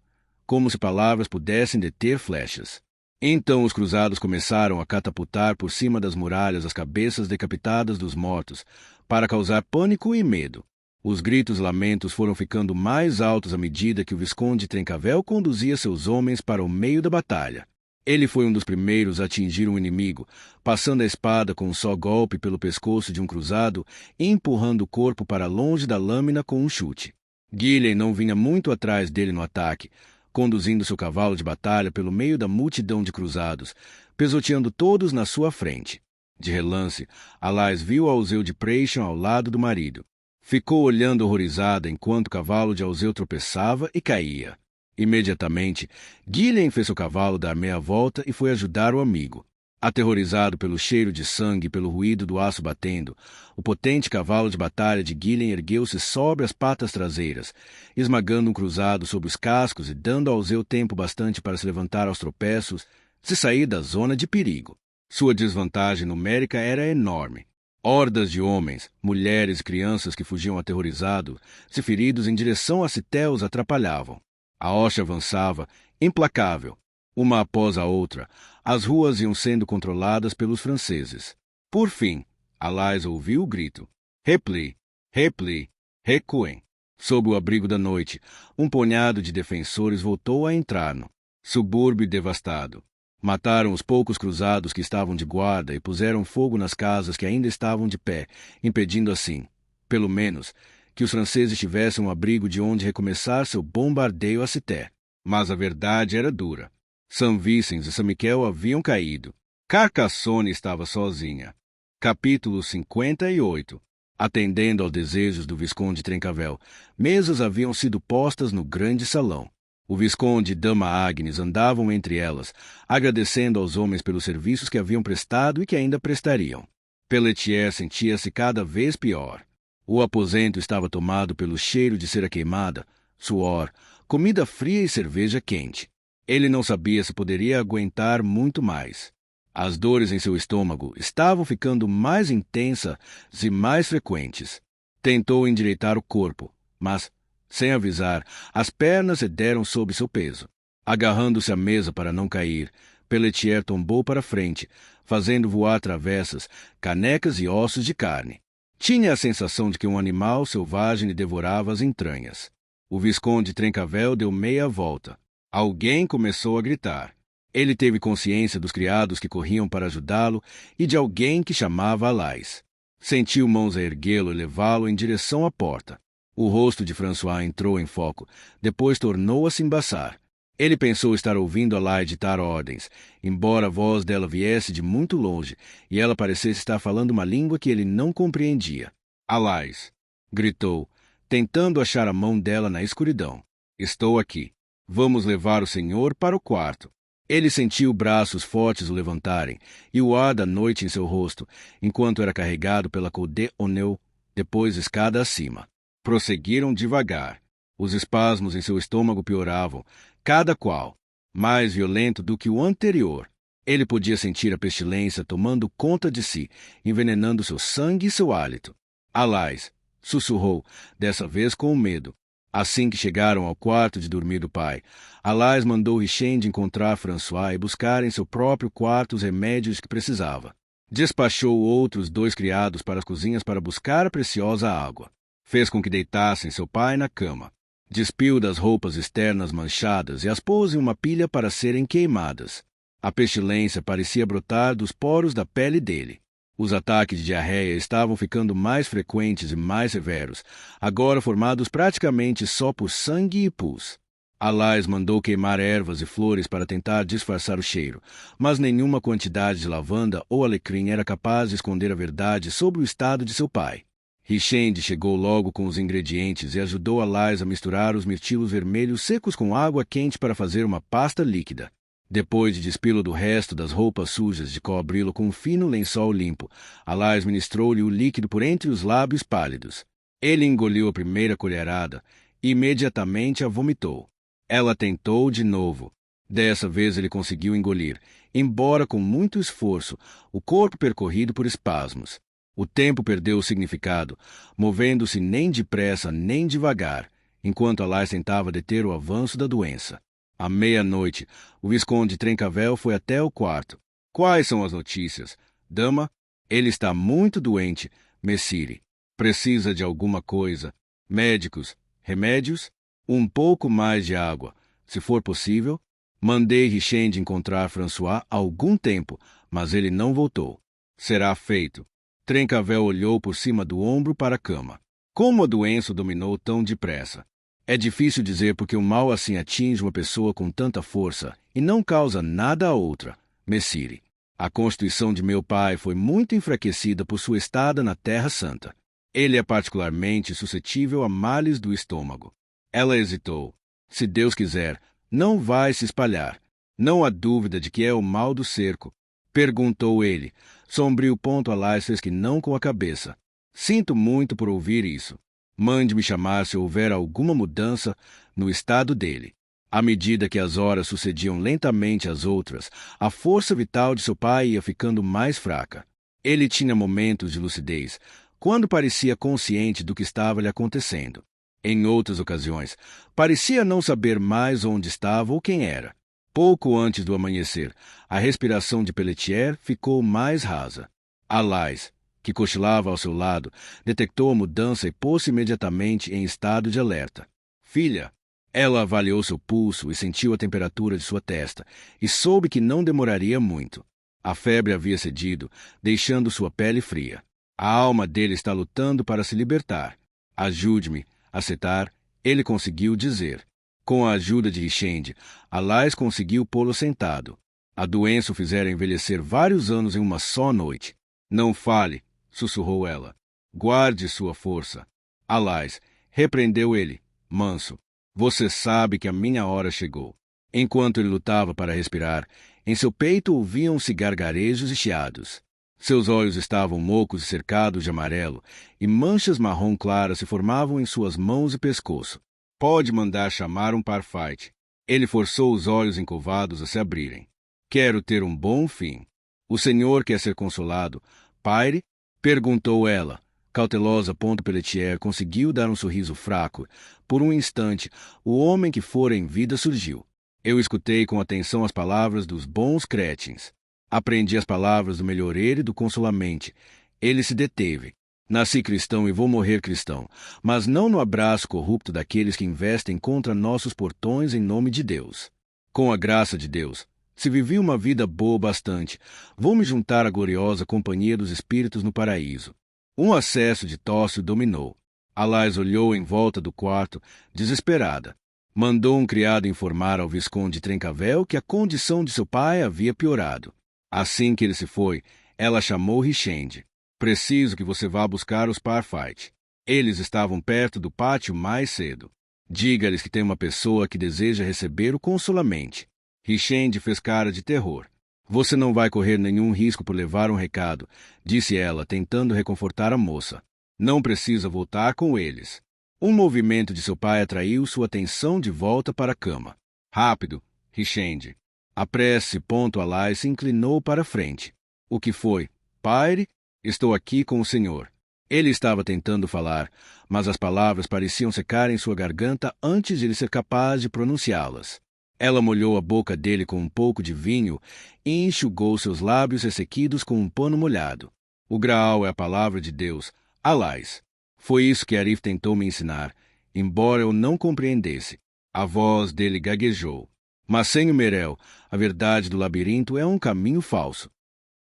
como se palavras pudessem deter flechas. Então os cruzados começaram a catapultar por cima das muralhas as cabeças decapitadas dos mortos, para causar pânico e medo. Os gritos e lamentos foram ficando mais altos à medida que o Visconde Trencavel conduzia seus homens para o meio da batalha. Ele foi um dos primeiros a atingir um inimigo, passando a espada com um só golpe pelo pescoço de um cruzado e empurrando o corpo para longe da lâmina com um chute. Guilhem não vinha muito atrás dele no ataque, conduzindo seu cavalo de batalha pelo meio da multidão de cruzados, pesoteando todos na sua frente. De relance, Alais viu Alzeu de Preixon ao lado do marido. Ficou olhando horrorizada enquanto o cavalo de Alzeu tropeçava e caía. Imediatamente, Guilhem fez seu cavalo dar meia volta e foi ajudar o amigo. Aterrorizado pelo cheiro de sangue e pelo ruído do aço batendo, o potente cavalo de batalha de Guilhem ergueu-se sobre as patas traseiras, esmagando um cruzado sobre os cascos e dando a Alzeu tempo bastante para se levantar aos tropeços, se sair da zona de perigo. Sua desvantagem numérica era enorme. Hordas de homens, mulheres e crianças que fugiam aterrorizados, se feridos em direção à cité os atrapalhavam. A hoste avançava, implacável. Uma após a outra, as ruas iam sendo controladas pelos franceses. Por fim, Alais ouviu o grito. Repli, repli, Recuem. Sob o abrigo da noite, um punhado de defensores voltou a entrar no subúrbio devastado. Mataram os poucos cruzados que estavam de guarda e puseram fogo nas casas que ainda estavam de pé, impedindo assim, pelo menos, que os franceses tivessem um abrigo de onde recomeçar seu bombardeio a Cité. Mas a verdade era dura. Saint-Vicens e Saint-Michel haviam caído. Carcassonne estava sozinha. Capítulo 58. Atendendo aos desejos do Visconde Trencavel, mesas haviam sido postas no grande salão. O Visconde e Dama Agnes andavam entre elas, agradecendo aos homens pelos serviços que haviam prestado e que ainda prestariam. Pelletier sentia-se cada vez pior. O aposento estava tomado pelo cheiro de cera queimada, suor, comida fria e cerveja quente. Ele não sabia se poderia aguentar muito mais. As dores em seu estômago estavam ficando mais intensas e mais frequentes. Tentou endireitar o corpo, mas, sem avisar, as pernas cederam sob seu peso. Agarrando-se à mesa para não cair, Pelletier tombou para frente, fazendo voar travessas, canecas e ossos de carne. Tinha a sensação de que um animal selvagem lhe devorava as entranhas. O Visconde Trencavel deu meia volta. Alguém começou a gritar. Ele teve consciência dos criados que corriam para ajudá-lo e de alguém que chamava Alais. Sentiu mãos a erguê-lo e levá-lo em direção à porta. O rosto de François entrou em foco, depois tornou a se embaçar. Ele pensou estar ouvindo Alais ditar ordens, embora a voz dela viesse de muito longe e ela parecesse estar falando uma língua que ele não compreendia. Alais, gritou, tentando achar a mão dela na escuridão. Estou aqui. Vamos levar o senhor para o quarto. Ele sentiu braços fortes o levantarem e o ar da noite em seu rosto, enquanto era carregado pela Côte d'Honneur, depois escada acima. Prosseguiram devagar. Os espasmos em seu estômago pioravam, cada qual mais violento do que o anterior. Ele podia sentir a pestilência tomando conta de si, envenenando seu sangue e seu hálito. Alais, sussurrou, dessa vez com medo. Assim que chegaram ao quarto de dormir do pai, Alais mandou Richende encontrar François e buscar em seu próprio quarto os remédios que precisava. Despachou outros 2 criados para as cozinhas para buscar a preciosa água. Fez com que deitassem seu pai na cama. Despiu das roupas externas manchadas e as pôs em uma pilha para serem queimadas. A pestilência parecia brotar dos poros da pele dele. Os ataques de diarreia estavam ficando mais frequentes e mais severos, agora formados praticamente só por sangue e pus. Alais mandou queimar ervas e flores para tentar disfarçar o cheiro, mas nenhuma quantidade de lavanda ou alecrim era capaz de esconder a verdade sobre o estado de seu pai. Richende chegou logo com os ingredientes e ajudou Alais a misturar os mirtilos vermelhos secos com água quente para fazer uma pasta líquida. Depois de despí-lo do resto das roupas sujas de cobri-lo com um fino lençol limpo, Alais ministrou-lhe o líquido por entre os lábios pálidos. Ele engoliu a primeira colherada e imediatamente a vomitou. Ela tentou de novo. Dessa vez ele conseguiu engolir, embora com muito esforço, o corpo percorrido por espasmos. O tempo perdeu o significado, movendo-se nem depressa nem devagar, enquanto Alais tentava deter o avanço da doença. À meia-noite, o Visconde Trencavel foi até o quarto. Quais são as notícias? Dama, ele está muito doente, Messire. Precisa de alguma coisa. Médicos, remédios, um pouco mais de água, se for possível. Mandei Richende encontrar François há algum tempo, mas ele não voltou. Será feito. Trencavel olhou por cima do ombro para a cama. Como a doença o dominou tão depressa? É difícil dizer porque o mal assim atinge uma pessoa com tanta força e não causa nada a outra, Messire. A constituição de meu pai foi muito enfraquecida por sua estada na Terra Santa. Ele é particularmente suscetível a males do estômago. Ela hesitou. Se Deus quiser, não vai se espalhar. Não há dúvida de que é o mal do cerco. Perguntou ele. Sombrio ponto Alais fez que não com a cabeça. Sinto muito por ouvir isso. Mande-me chamar se houver alguma mudança no estado dele. À medida que as horas sucediam lentamente às outras, a força vital de seu pai ia ficando mais fraca. Ele tinha momentos de lucidez, quando parecia consciente do que estava lhe acontecendo. Em outras ocasiões, parecia não saber mais onde estava ou quem era. Pouco antes do amanhecer, a respiração de Pelletier ficou mais rasa. Alais, que cochilava ao seu lado, detectou a mudança e pôs-se imediatamente em estado de alerta. Filha! Ela avaliou seu pulso e sentiu a temperatura de sua testa, e soube que não demoraria muito. A febre havia cedido, deixando sua pele fria. A alma dele está lutando para se libertar. Ajude-me a setar, ele conseguiu dizer. Com a ajuda de Richende, Alais conseguiu pô-lo sentado. A doença o fizera envelhecer vários anos em uma só noite. Não fale, sussurrou ela. Guarde sua força. Alais, repreendeu ele, manso. Você sabe que a minha hora chegou. Enquanto ele lutava para respirar, em seu peito ouviam-se gargarejos e chiados. Seus olhos estavam ocos e cercados de amarelo, e manchas marrom claras se formavam em suas mãos e pescoço. Pode mandar chamar um parfait. Ele forçou os olhos encurvados a se abrirem. Quero ter um bom fim. O senhor quer ser consolado, Paire? Perguntou ela. Cautelosa, Pelletier conseguiu dar um sorriso fraco. Por um instante, o homem que fora em vida surgiu. Eu escutei com atenção as palavras dos bons cretins. Aprendi as palavras do melhorer e do consolamente. Ele se deteve. Nasci cristão e vou morrer cristão, mas não no abraço corrupto daqueles que investem contra nossos portões em nome de Deus. Com a graça de Deus, se vivi uma vida boa bastante, vou me juntar à gloriosa companhia dos espíritos no paraíso. Um acesso de tosse o dominou. Alais olhou em volta do quarto, desesperada. Mandou um criado informar ao Visconde Trencavel que a condição de seu pai havia piorado. Assim que ele se foi, ela chamou Richende. Preciso que você vá buscar os Parfait. Eles estavam perto do pátio mais cedo. Diga-lhes que tem uma pessoa que deseja receber o consolamente. Richende fez cara de terror. Você não vai correr nenhum risco por levar um recado, disse ela, tentando reconfortar a moça. Não precisa voltar com eles. Um movimento de seu pai atraiu sua atenção de volta para a cama. Rápido, Richende. Apresse, Alais se inclinou para a frente. O que foi? Paire? Estou aqui com o senhor. Ele estava tentando falar, mas as palavras pareciam secar em sua garganta antes de ele ser capaz de pronunciá-las. Ela molhou a boca dele com um pouco de vinho e enxugou seus lábios ressequidos com um pano molhado. O Graal é a palavra de Deus, Alais. Foi isso que Arif tentou me ensinar, embora eu não compreendesse. A voz dele gaguejou. Mas sem o Merel, a verdade do labirinto é um caminho falso.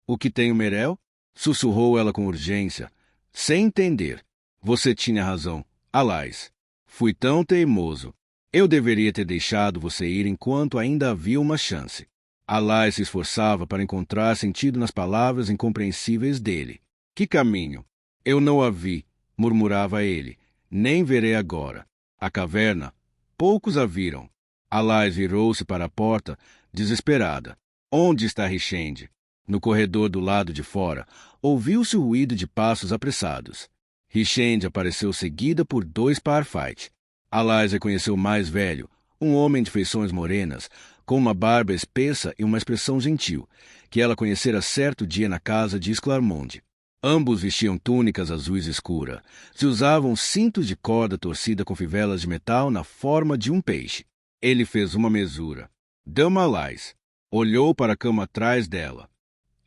O que tem o Merel? Sussurrou ela com urgência, sem entender. Você tinha razão, Alais. Fui tão teimoso. Eu deveria ter deixado você ir enquanto ainda havia uma chance. Alais se esforçava para encontrar sentido nas palavras incompreensíveis dele. Que caminho? Eu não a vi, murmurava ele. Nem verei agora. A caverna? Poucos a viram. Alais virou-se para a porta, desesperada. Onde está Richende? No corredor do lado de fora, ouviu-se o ruído de passos apressados. Richende apareceu seguida por 2 Parfait. Alais reconheceu o mais velho, um homem de feições morenas, com uma barba espessa e uma expressão gentil, que ela conhecera certo dia na casa de Esclarmonde. Ambos vestiam túnicas azuis escura, se usavam cintos de corda torcida com fivelas de metal na forma de um peixe. Ele fez uma mesura. Dama Alais. Olhou para a cama atrás dela.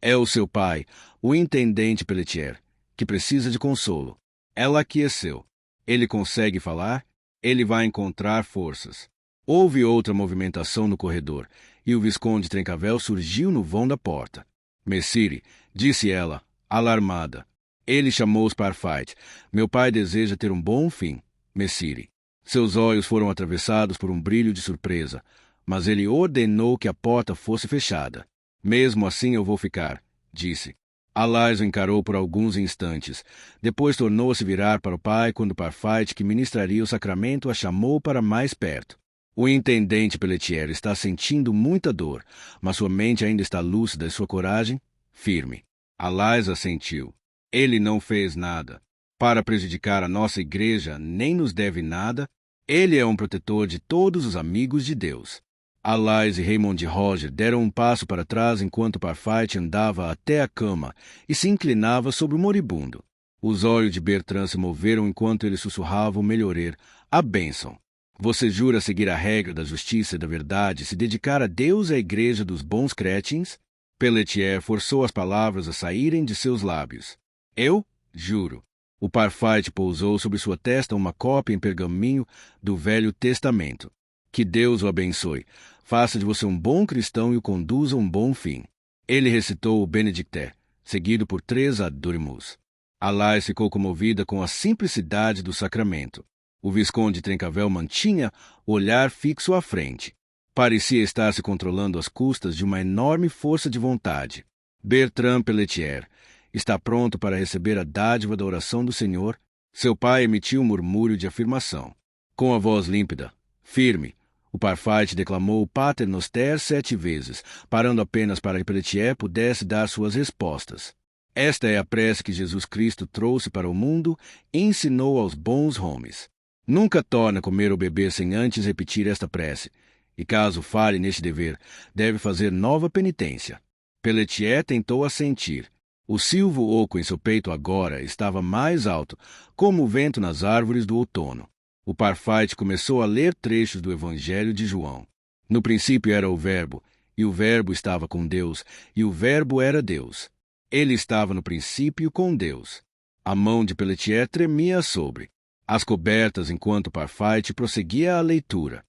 É o seu pai, o intendente Pelletier, que precisa de consolo. Ela aqueceu. Ele consegue falar? Ele vai encontrar forças. Houve outra movimentação no corredor, e o Visconde Trencavel surgiu no vão da porta. Messire, disse ela, alarmada. Ele chamou os Parfait. Meu pai deseja ter um bom fim, Messire. Seus olhos foram atravessados por um brilho de surpresa, mas ele ordenou que a porta fosse fechada. Mesmo assim eu vou ficar, disse. Alais o encarou por alguns instantes. Depois tornou-se virar para o pai quando o Parfait que ministraria o sacramento a chamou para mais perto. O intendente Pelletier está sentindo muita dor, mas sua mente ainda está lúcida e sua coragem firme. Alais assentiu. Ele não fez nada para prejudicar a nossa igreja, nem nos deve nada. Ele é um protetor de todos os amigos de Deus. Alais e Raymond Roger deram um passo para trás enquanto Parfait andava até a cama e se inclinava sobre o moribundo. Os olhos de Bertrand se moveram enquanto ele sussurrava o melhorer, a bênção. Você jura seguir a regra da justiça e da verdade, se dedicar a Deus e à igreja dos bons cretins? Pelletier forçou as palavras a saírem de seus lábios. Eu? Juro. O Parfite pousou sobre sua testa uma cópia em pergaminho do Velho Testamento. Que Deus o abençoe. Faça de você um bom cristão e o conduza a um bom fim. Ele recitou o Benedicté, seguido por 3 Adorimus. Alais ficou comovida com a simplicidade do sacramento. O Visconde Trencavel mantinha o olhar fixo à frente. Parecia estar se controlando às custas de uma enorme força de vontade. Bertrand Pelletier está pronto para receber a dádiva da oração do Senhor? Seu pai emitiu um murmúrio de afirmação. Com a voz límpida, firme, o Parfite declamou o Pater Noster 7 vezes, parando apenas para que Pelletier pudesse dar suas respostas. Esta é a prece que Jesus Cristo trouxe para o mundo e ensinou aos bons homens. Nunca torne a comer ou beber sem antes repetir esta prece, e caso falhe neste dever, deve fazer nova penitência. Pelletier tentou assentir. O silvo oco em seu peito agora estava mais alto, como o vento nas árvores do outono. O Parfite começou a ler trechos do Evangelho de João. No princípio era o Verbo, e o Verbo estava com Deus, e o Verbo era Deus. Ele estava no princípio com Deus. A mão de Pelletier tremia sobre as cobertas enquanto o Parfite prosseguia a leitura.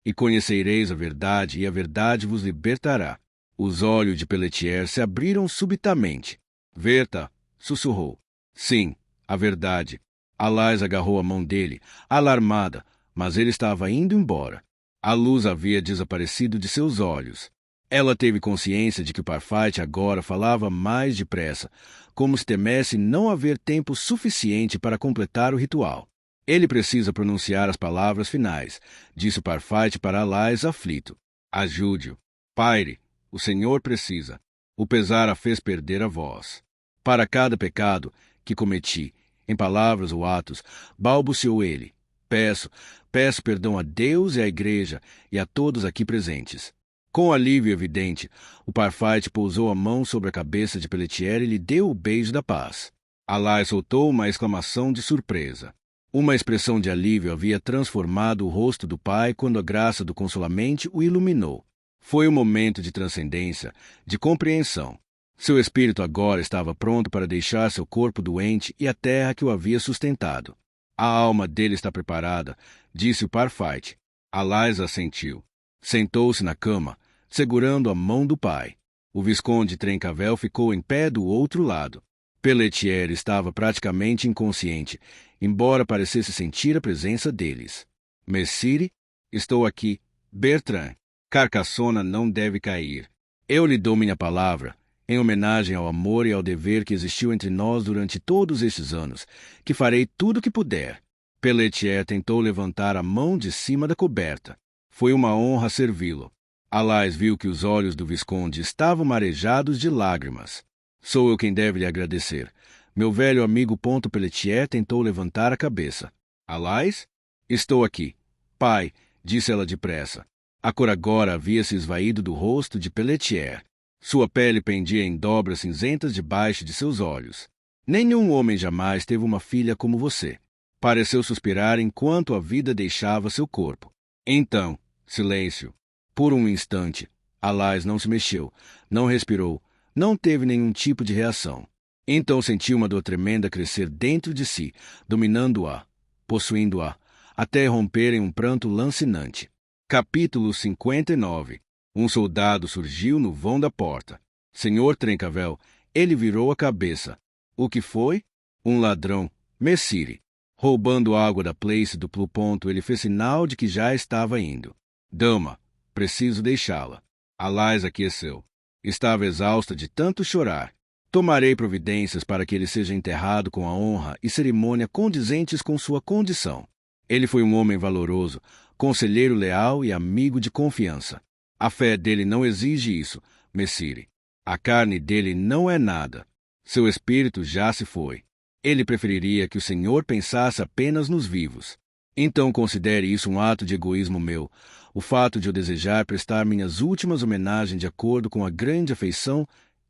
E conhecereis a verdade, e a verdade vos libertará. Os olhos de Pelletier se abriram subitamente. Verta, sussurrou. Sim, a verdade. Alais agarrou a mão dele, alarmada, mas ele estava indo embora. A luz havia desaparecido de seus olhos. Ela teve consciência de que o Parfite agora falava mais depressa, como se temesse não haver tempo suficiente para completar o ritual. Ele precisa pronunciar as palavras finais, disse o Parfite para Alais aflito. Ajude-o. Paire, o Senhor precisa. O pesar a fez perder a voz. Para cada pecado que cometi, em palavras ou atos, balbuciou ele. Peço perdão a Deus e à Igreja e a todos aqui presentes. Com alívio evidente, o Parfite pousou a mão sobre a cabeça de Pelletier e lhe deu o beijo da paz. Alais soltou uma exclamação de surpresa. Uma expressão de alívio havia transformado o rosto do pai quando a graça do Consolamente o iluminou. Foi um momento de transcendência, de compreensão. Seu espírito agora estava pronto para deixar seu corpo doente e a terra que o havia sustentado. A alma dele está preparada, disse o Parfite. Alais assentiu. Sentou-se na cama, segurando a mão do pai. O Visconde Trencavel ficou em pé do outro lado. Pelletier estava praticamente inconsciente, embora parecesse sentir a presença deles. Messire, estou aqui. Bertrand, Carcassona não deve cair. Eu lhe dou minha palavra, em homenagem ao amor e ao dever que existiu entre nós durante todos estes anos, que farei tudo o que puder. Pelletier tentou levantar a mão de cima da coberta. Foi uma honra servi-lo. Alais viu que os olhos do Visconde estavam marejados de lágrimas. Sou eu quem deve lhe agradecer. Meu velho amigo Pelletier tentou levantar a cabeça. Alais? Estou aqui. Pai, disse ela depressa. A cor agora havia se esvaído do rosto de Pelletier. Sua pele pendia em dobras cinzentas debaixo de seus olhos. Nenhum homem jamais teve uma filha como você. Pareceu suspirar enquanto a vida deixava seu corpo. Então, silêncio. Por um instante, Alais não se mexeu, não respirou, não teve nenhum tipo de reação. Então sentiu uma dor tremenda crescer dentro de si, dominando-a, possuindo-a, até romper em um pranto lancinante. Capítulo 59. Um soldado surgiu no vão da porta. Senhor Trencavel, ele virou a cabeça. O que foi? Um ladrão, Messire. Roubando água da place do Pluponto, ele fez sinal de que já estava indo. Dama, preciso deixá-la. Alais aqueceu. Estava exausta de tanto chorar. Tomarei providências para que ele seja enterrado com a honra e cerimônia condizentes com sua condição. Ele foi um homem valoroso, conselheiro leal e amigo de confiança. A fé dele não exige isso, Messire. A carne dele não é nada. Seu espírito já se foi. Ele preferiria que o Senhor pensasse apenas nos vivos. Então considere isso um ato de egoísmo meu, o fato de eu desejar prestar minhas últimas homenagens de acordo com a grande afeição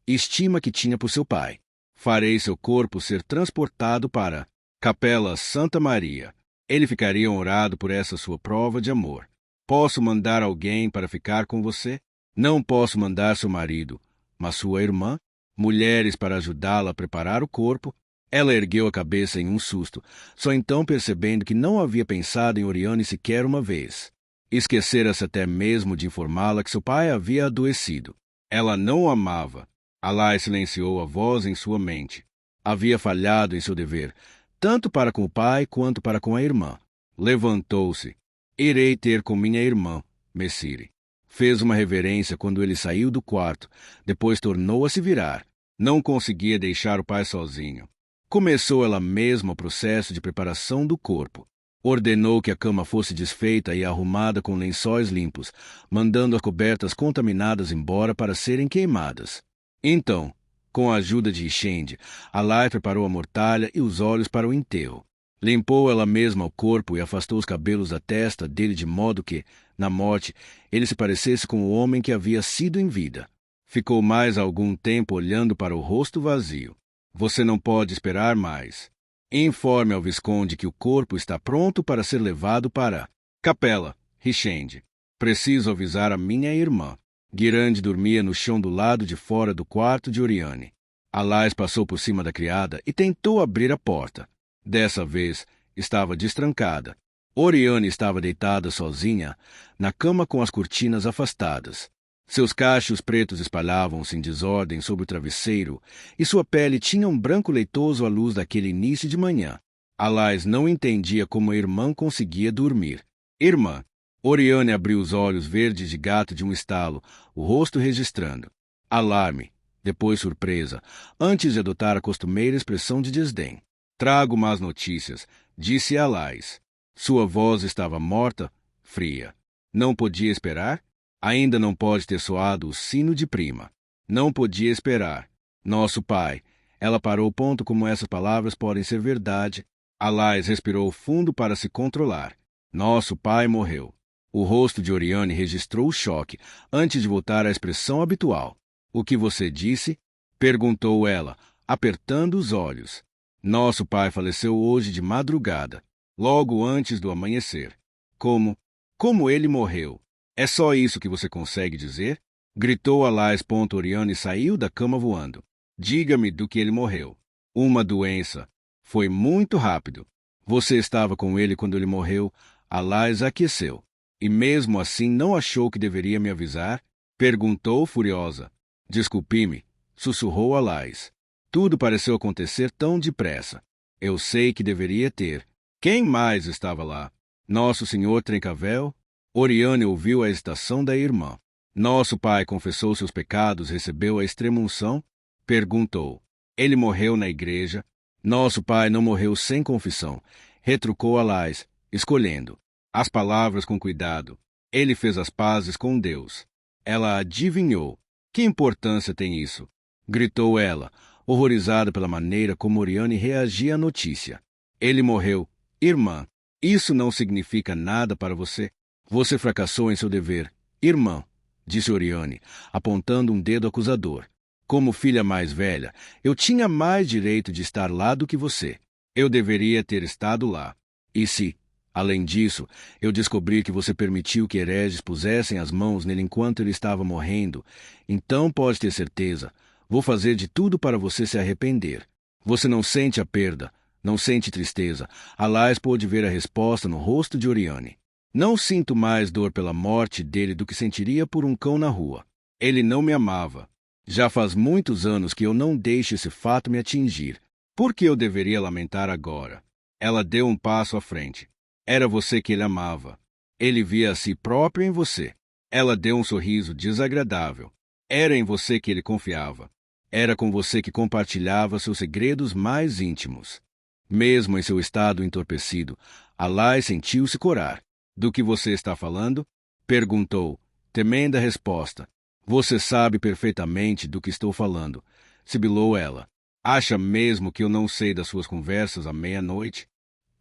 e estima que tinha por seu pai. Farei seu corpo ser transportado para Capela Santa Maria. Ele ficaria honrado por essa sua prova de amor. Posso mandar alguém para ficar com você? Não posso mandar seu marido, mas sua irmã, mulheres para ajudá-la a preparar o corpo. Ela ergueu a cabeça em um susto, só então percebendo que não havia pensado em Oriane sequer uma vez. Esquecera-se até mesmo de informá-la que seu pai havia adoecido. Ela não o amava. Alai silenciou a voz em sua mente. Havia falhado em seu dever, tanto para com o pai quanto para com a irmã. Levantou-se. Irei ter com minha irmã, Messire. Fez uma reverência quando ele saiu do quarto, depois tornou a se virar. Não conseguia deixar o pai sozinho. Começou ela mesma o processo de preparação do corpo. Ordenou que a cama fosse desfeita e arrumada com lençóis limpos, mandando as cobertas contaminadas embora para serem queimadas. Então, com a ajuda de Ishende, Alai preparou a mortalha e os olhos para o enterro. Limpou ela mesma o corpo e afastou os cabelos da testa dele de modo que, na morte, ele se parecesse com o homem que havia sido em vida. Ficou mais algum tempo olhando para o rosto vazio. Você não pode esperar mais. Informe ao Visconde que o corpo está pronto para ser levado para a capela, Richende. Preciso avisar a minha irmã. Guirande dormia no chão do lado de fora do quarto de Oriane. Alais passou por cima da criada e tentou abrir a porta. Dessa vez, estava destrancada. Oriane estava deitada sozinha, na cama com as cortinas afastadas. Seus cachos pretos espalhavam-se em desordem sobre o travesseiro, e sua pele tinha um branco leitoso à luz daquele início de manhã. Alais não entendia como a irmã conseguia dormir. Irmã! Oriane abriu os olhos verdes de gato de um estalo, o rosto registrando alarme, depois surpresa, antes de adotar a costumeira expressão de desdém. Trago más notícias, disse Alais. Sua voz estava morta, fria. Não podia esperar? Ainda não pode ter soado o sino de prima. Não podia esperar. Nosso pai. Ela parou ponto como essas palavras podem ser verdade. Alais respirou fundo para se controlar. Nosso pai morreu. O rosto de Oriane registrou o choque, antes de voltar à expressão habitual. O que você disse? Perguntou ela, apertando os olhos. Nosso pai faleceu hoje de madrugada, logo antes do amanhecer. Como? Como ele morreu? É só isso que você consegue dizer? Gritou Alais. Oriane saiu da cama voando. Diga-me do que ele morreu. Uma doença. Foi muito rápido. Você estava com ele quando ele morreu. Alais aqueceu. E mesmo assim não achou que deveria me avisar? Perguntou furiosa. Desculpe-me, sussurrou Alais. Tudo pareceu acontecer tão depressa. Eu sei que deveria ter. Quem mais estava lá? Nosso senhor Trencavel? Oriane ouviu a hesitação da irmã. Nosso pai confessou seus pecados, recebeu a extrema-unção? Perguntou. Ele morreu na igreja? Nosso pai não morreu sem confissão, retrucou Alais, escolhendo as palavras com cuidado. Ele fez as pazes com Deus. Ela adivinhou. Que importância tem isso? Gritou ela, horrorizada pela maneira como Oriane reagia à notícia. Ele morreu. Irmã, isso não significa nada para você. Você fracassou em seu dever. Irmã, disse Oriane, apontando um dedo acusador. Como filha mais velha, eu tinha mais direito de estar lá do que você. Eu deveria ter estado lá. E se, além disso, eu descobrir que você permitiu que hereges pusessem as mãos nele enquanto ele estava morrendo, então pode ter certeza, vou fazer de tudo para você se arrepender. Você não sente a perda, não sente tristeza. Alais pôde ver a resposta no rosto de Oriane. Não sinto mais dor pela morte dele do que sentiria por um cão na rua. Ele não me amava. Já faz muitos anos que eu não deixo esse fato me atingir. Por que eu deveria lamentar agora? Ela deu um passo à frente. Era você que ele amava. Ele via a si próprio em você. Ela deu um sorriso desagradável. Era em você que ele confiava. Era com você que compartilhava seus segredos mais íntimos. Mesmo em seu estado entorpecido, Alais sentiu-se corar. Do que você está falando? Perguntou, temendo a resposta. Você sabe perfeitamente do que estou falando, sibilou ela. Acha mesmo que eu não sei das suas conversas à meia-noite?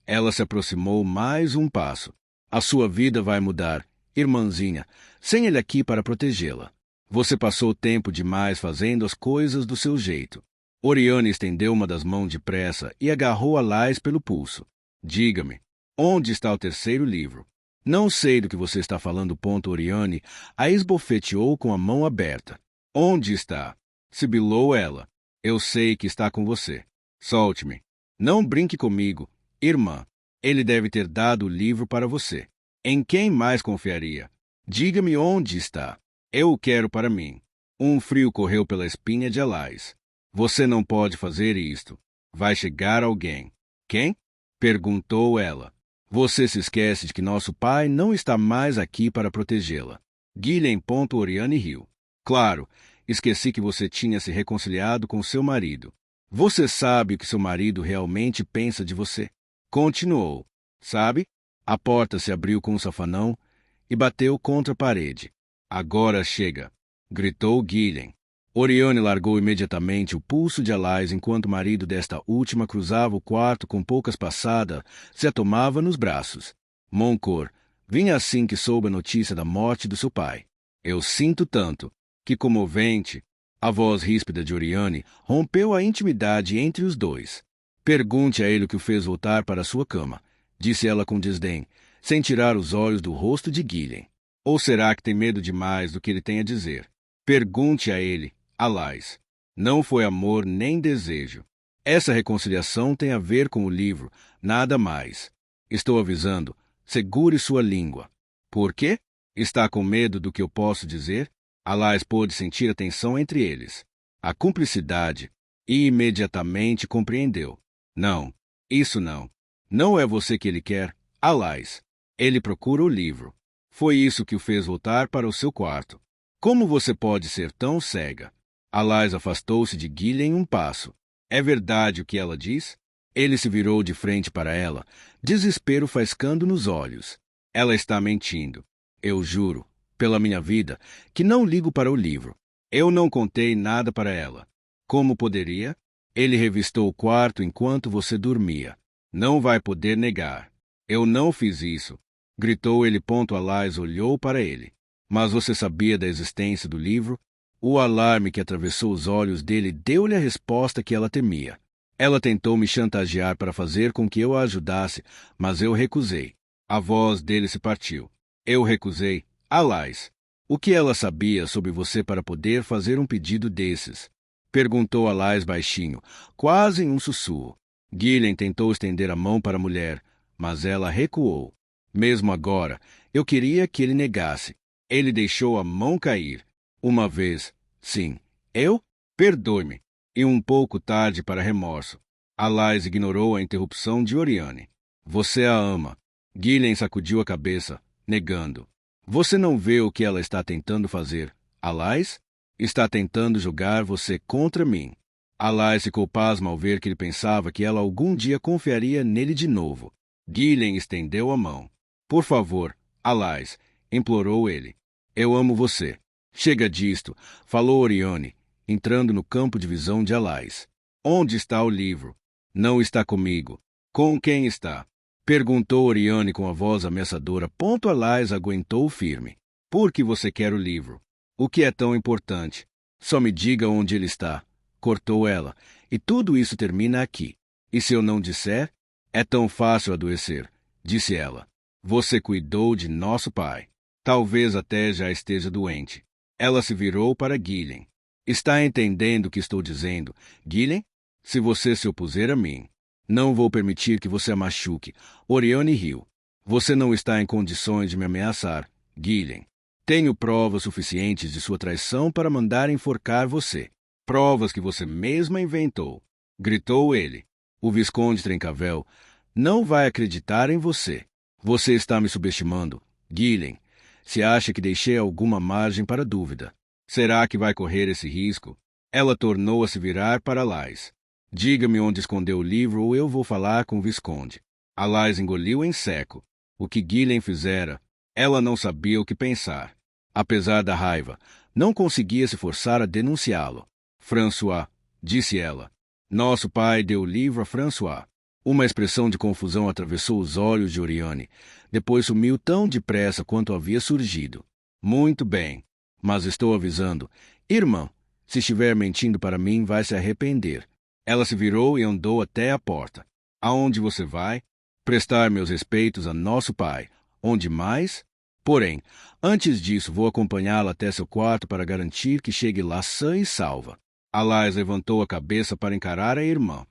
Ela se aproximou mais um passo. A sua vida vai mudar, irmãzinha, sem ele aqui para protegê-la. Você passou tempo demais fazendo as coisas do seu jeito. Oriane estendeu uma das mãos depressa e agarrou Alais pelo pulso. Diga-me, onde está o terceiro livro? Não sei do que você está falando. Oriane a esbofeteou com a mão aberta. Onde está? Sibilou ela. Eu sei que está com você. Solte-me. Não brinque comigo, irmã. Ele deve ter dado o livro para você. Em quem mais confiaria? Diga-me onde está. Eu o quero para mim. Um frio correu pela espinha de Alice. Você não pode fazer isto. Vai chegar alguém. Quem? Perguntou ela. Você se esquece de que nosso pai não está mais aqui para protegê-la. Gillian. Oriane riu. Claro, esqueci que você tinha se reconciliado com seu marido. Você sabe o que seu marido realmente pensa de você. Continuou. Sabe? A porta se abriu com um safanão e bateu contra a parede. Agora chega, gritou Gillian. Oriane largou imediatamente o pulso de Alice enquanto o marido desta última cruzava o quarto com poucas passadas, se a tomava nos braços. Moncor, vinha assim que soube a notícia da morte do seu pai. Eu sinto tanto. Que comovente. A voz ríspida de Oriane rompeu a intimidade entre os dois. Pergunte a ele o que o fez voltar para a sua cama, disse ela com desdém, sem tirar os olhos do rosto de Gillian. Ou será que tem medo demais do que ele tem a dizer? Pergunte a ele, Alice. Não foi amor nem desejo. Essa reconciliação tem a ver com o livro, nada mais. Estou avisando, segure sua língua. Por quê? Está com medo do que eu posso dizer? Alice pôde sentir a tensão entre eles. A cumplicidade. E imediatamente compreendeu. Não, isso não. Não é você que ele quer, Alice. Ele procura o livro. Foi isso que o fez voltar para o seu quarto. Como você pode ser tão cega? Alice afastou-se de Gillian um passo. É verdade o que ela diz? Ele se virou de frente para ela, desespero faiscando nos olhos. Ela está mentindo. Eu juro, pela minha vida, que não ligo para o livro. Eu não contei nada para ela. Como poderia? Ele revistou o quarto enquanto você dormia. Não vai poder negar. Eu não fiz isso. Gritou ele. Alice olhou para ele. Mas você sabia da existência do livro? O alarme que atravessou os olhos dele deu-lhe a resposta que ela temia. Ela tentou me chantagear para fazer com que eu a ajudasse, mas eu recusei. A voz dele se partiu. Eu recusei. Alice, o que ela sabia sobre você para poder fazer um pedido desses? Perguntou Alice baixinho, quase em um sussurro. Gillian tentou estender a mão para a mulher, mas ela recuou. Mesmo agora, eu queria que ele negasse. Ele deixou a mão cair. Uma vez. Sim. Eu? Perdoe-me. E um pouco tarde para remorso. Alice ignorou a interrupção de Oriane. Você a ama. Gillian sacudiu a cabeça, negando. Você não vê o que ela está tentando fazer, Alice? Está tentando jogar você contra mim. Alice ficou pasma ao ver que ele pensava que ela algum dia confiaria nele de novo. Gillian estendeu a mão. Por favor, Alice, implorou ele. Eu amo você. Chega disto, falou Oriane, entrando no campo de visão de Alice. Onde está o livro? Não está comigo. Com quem está? Perguntou Oriane com a voz ameaçadora. Alice aguentou firme. Por que você quer o livro? O que é tão importante? Só me diga onde ele está. Cortou ela. E tudo isso termina aqui. E se eu não disser? É tão fácil adoecer, disse ela. Você cuidou de nosso pai. Talvez até já esteja doente. Ela se virou para Gillian. Está entendendo o que estou dizendo, Gillian? Se você se opuser a mim, não vou permitir que você a machuque. Oriane riu. Você não está em condições de me ameaçar, Gillian. Tenho provas suficientes de sua traição para mandar enforcar você. Provas que você mesma inventou. Gritou ele. O Visconde Trencavel não vai acreditar em você. Você está me subestimando, Gillian. Se acha que deixei alguma margem para dúvida. Será que vai correr esse risco? Ela tornou a se virar para Alice. Diga-me onde escondeu o livro ou eu vou falar com o Visconde. Alice engoliu em seco. O que Gillian fizera, ela não sabia o que pensar. Apesar da raiva, não conseguia se forçar a denunciá-lo. François, disse ela. Nosso pai deu o livro a François. Uma expressão de confusão atravessou os olhos de Oriane. Depois sumiu tão depressa quanto havia surgido. Muito bem, mas estou avisando. Irmã, se estiver mentindo para mim, vai se arrepender. Ela se virou e andou até a porta. Aonde você vai? Prestar meus respeitos a nosso pai. Onde mais? Porém, antes disso, vou acompanhá-la até seu quarto para garantir que chegue lá sã e salva. Alice levantou a cabeça para encarar a irmã.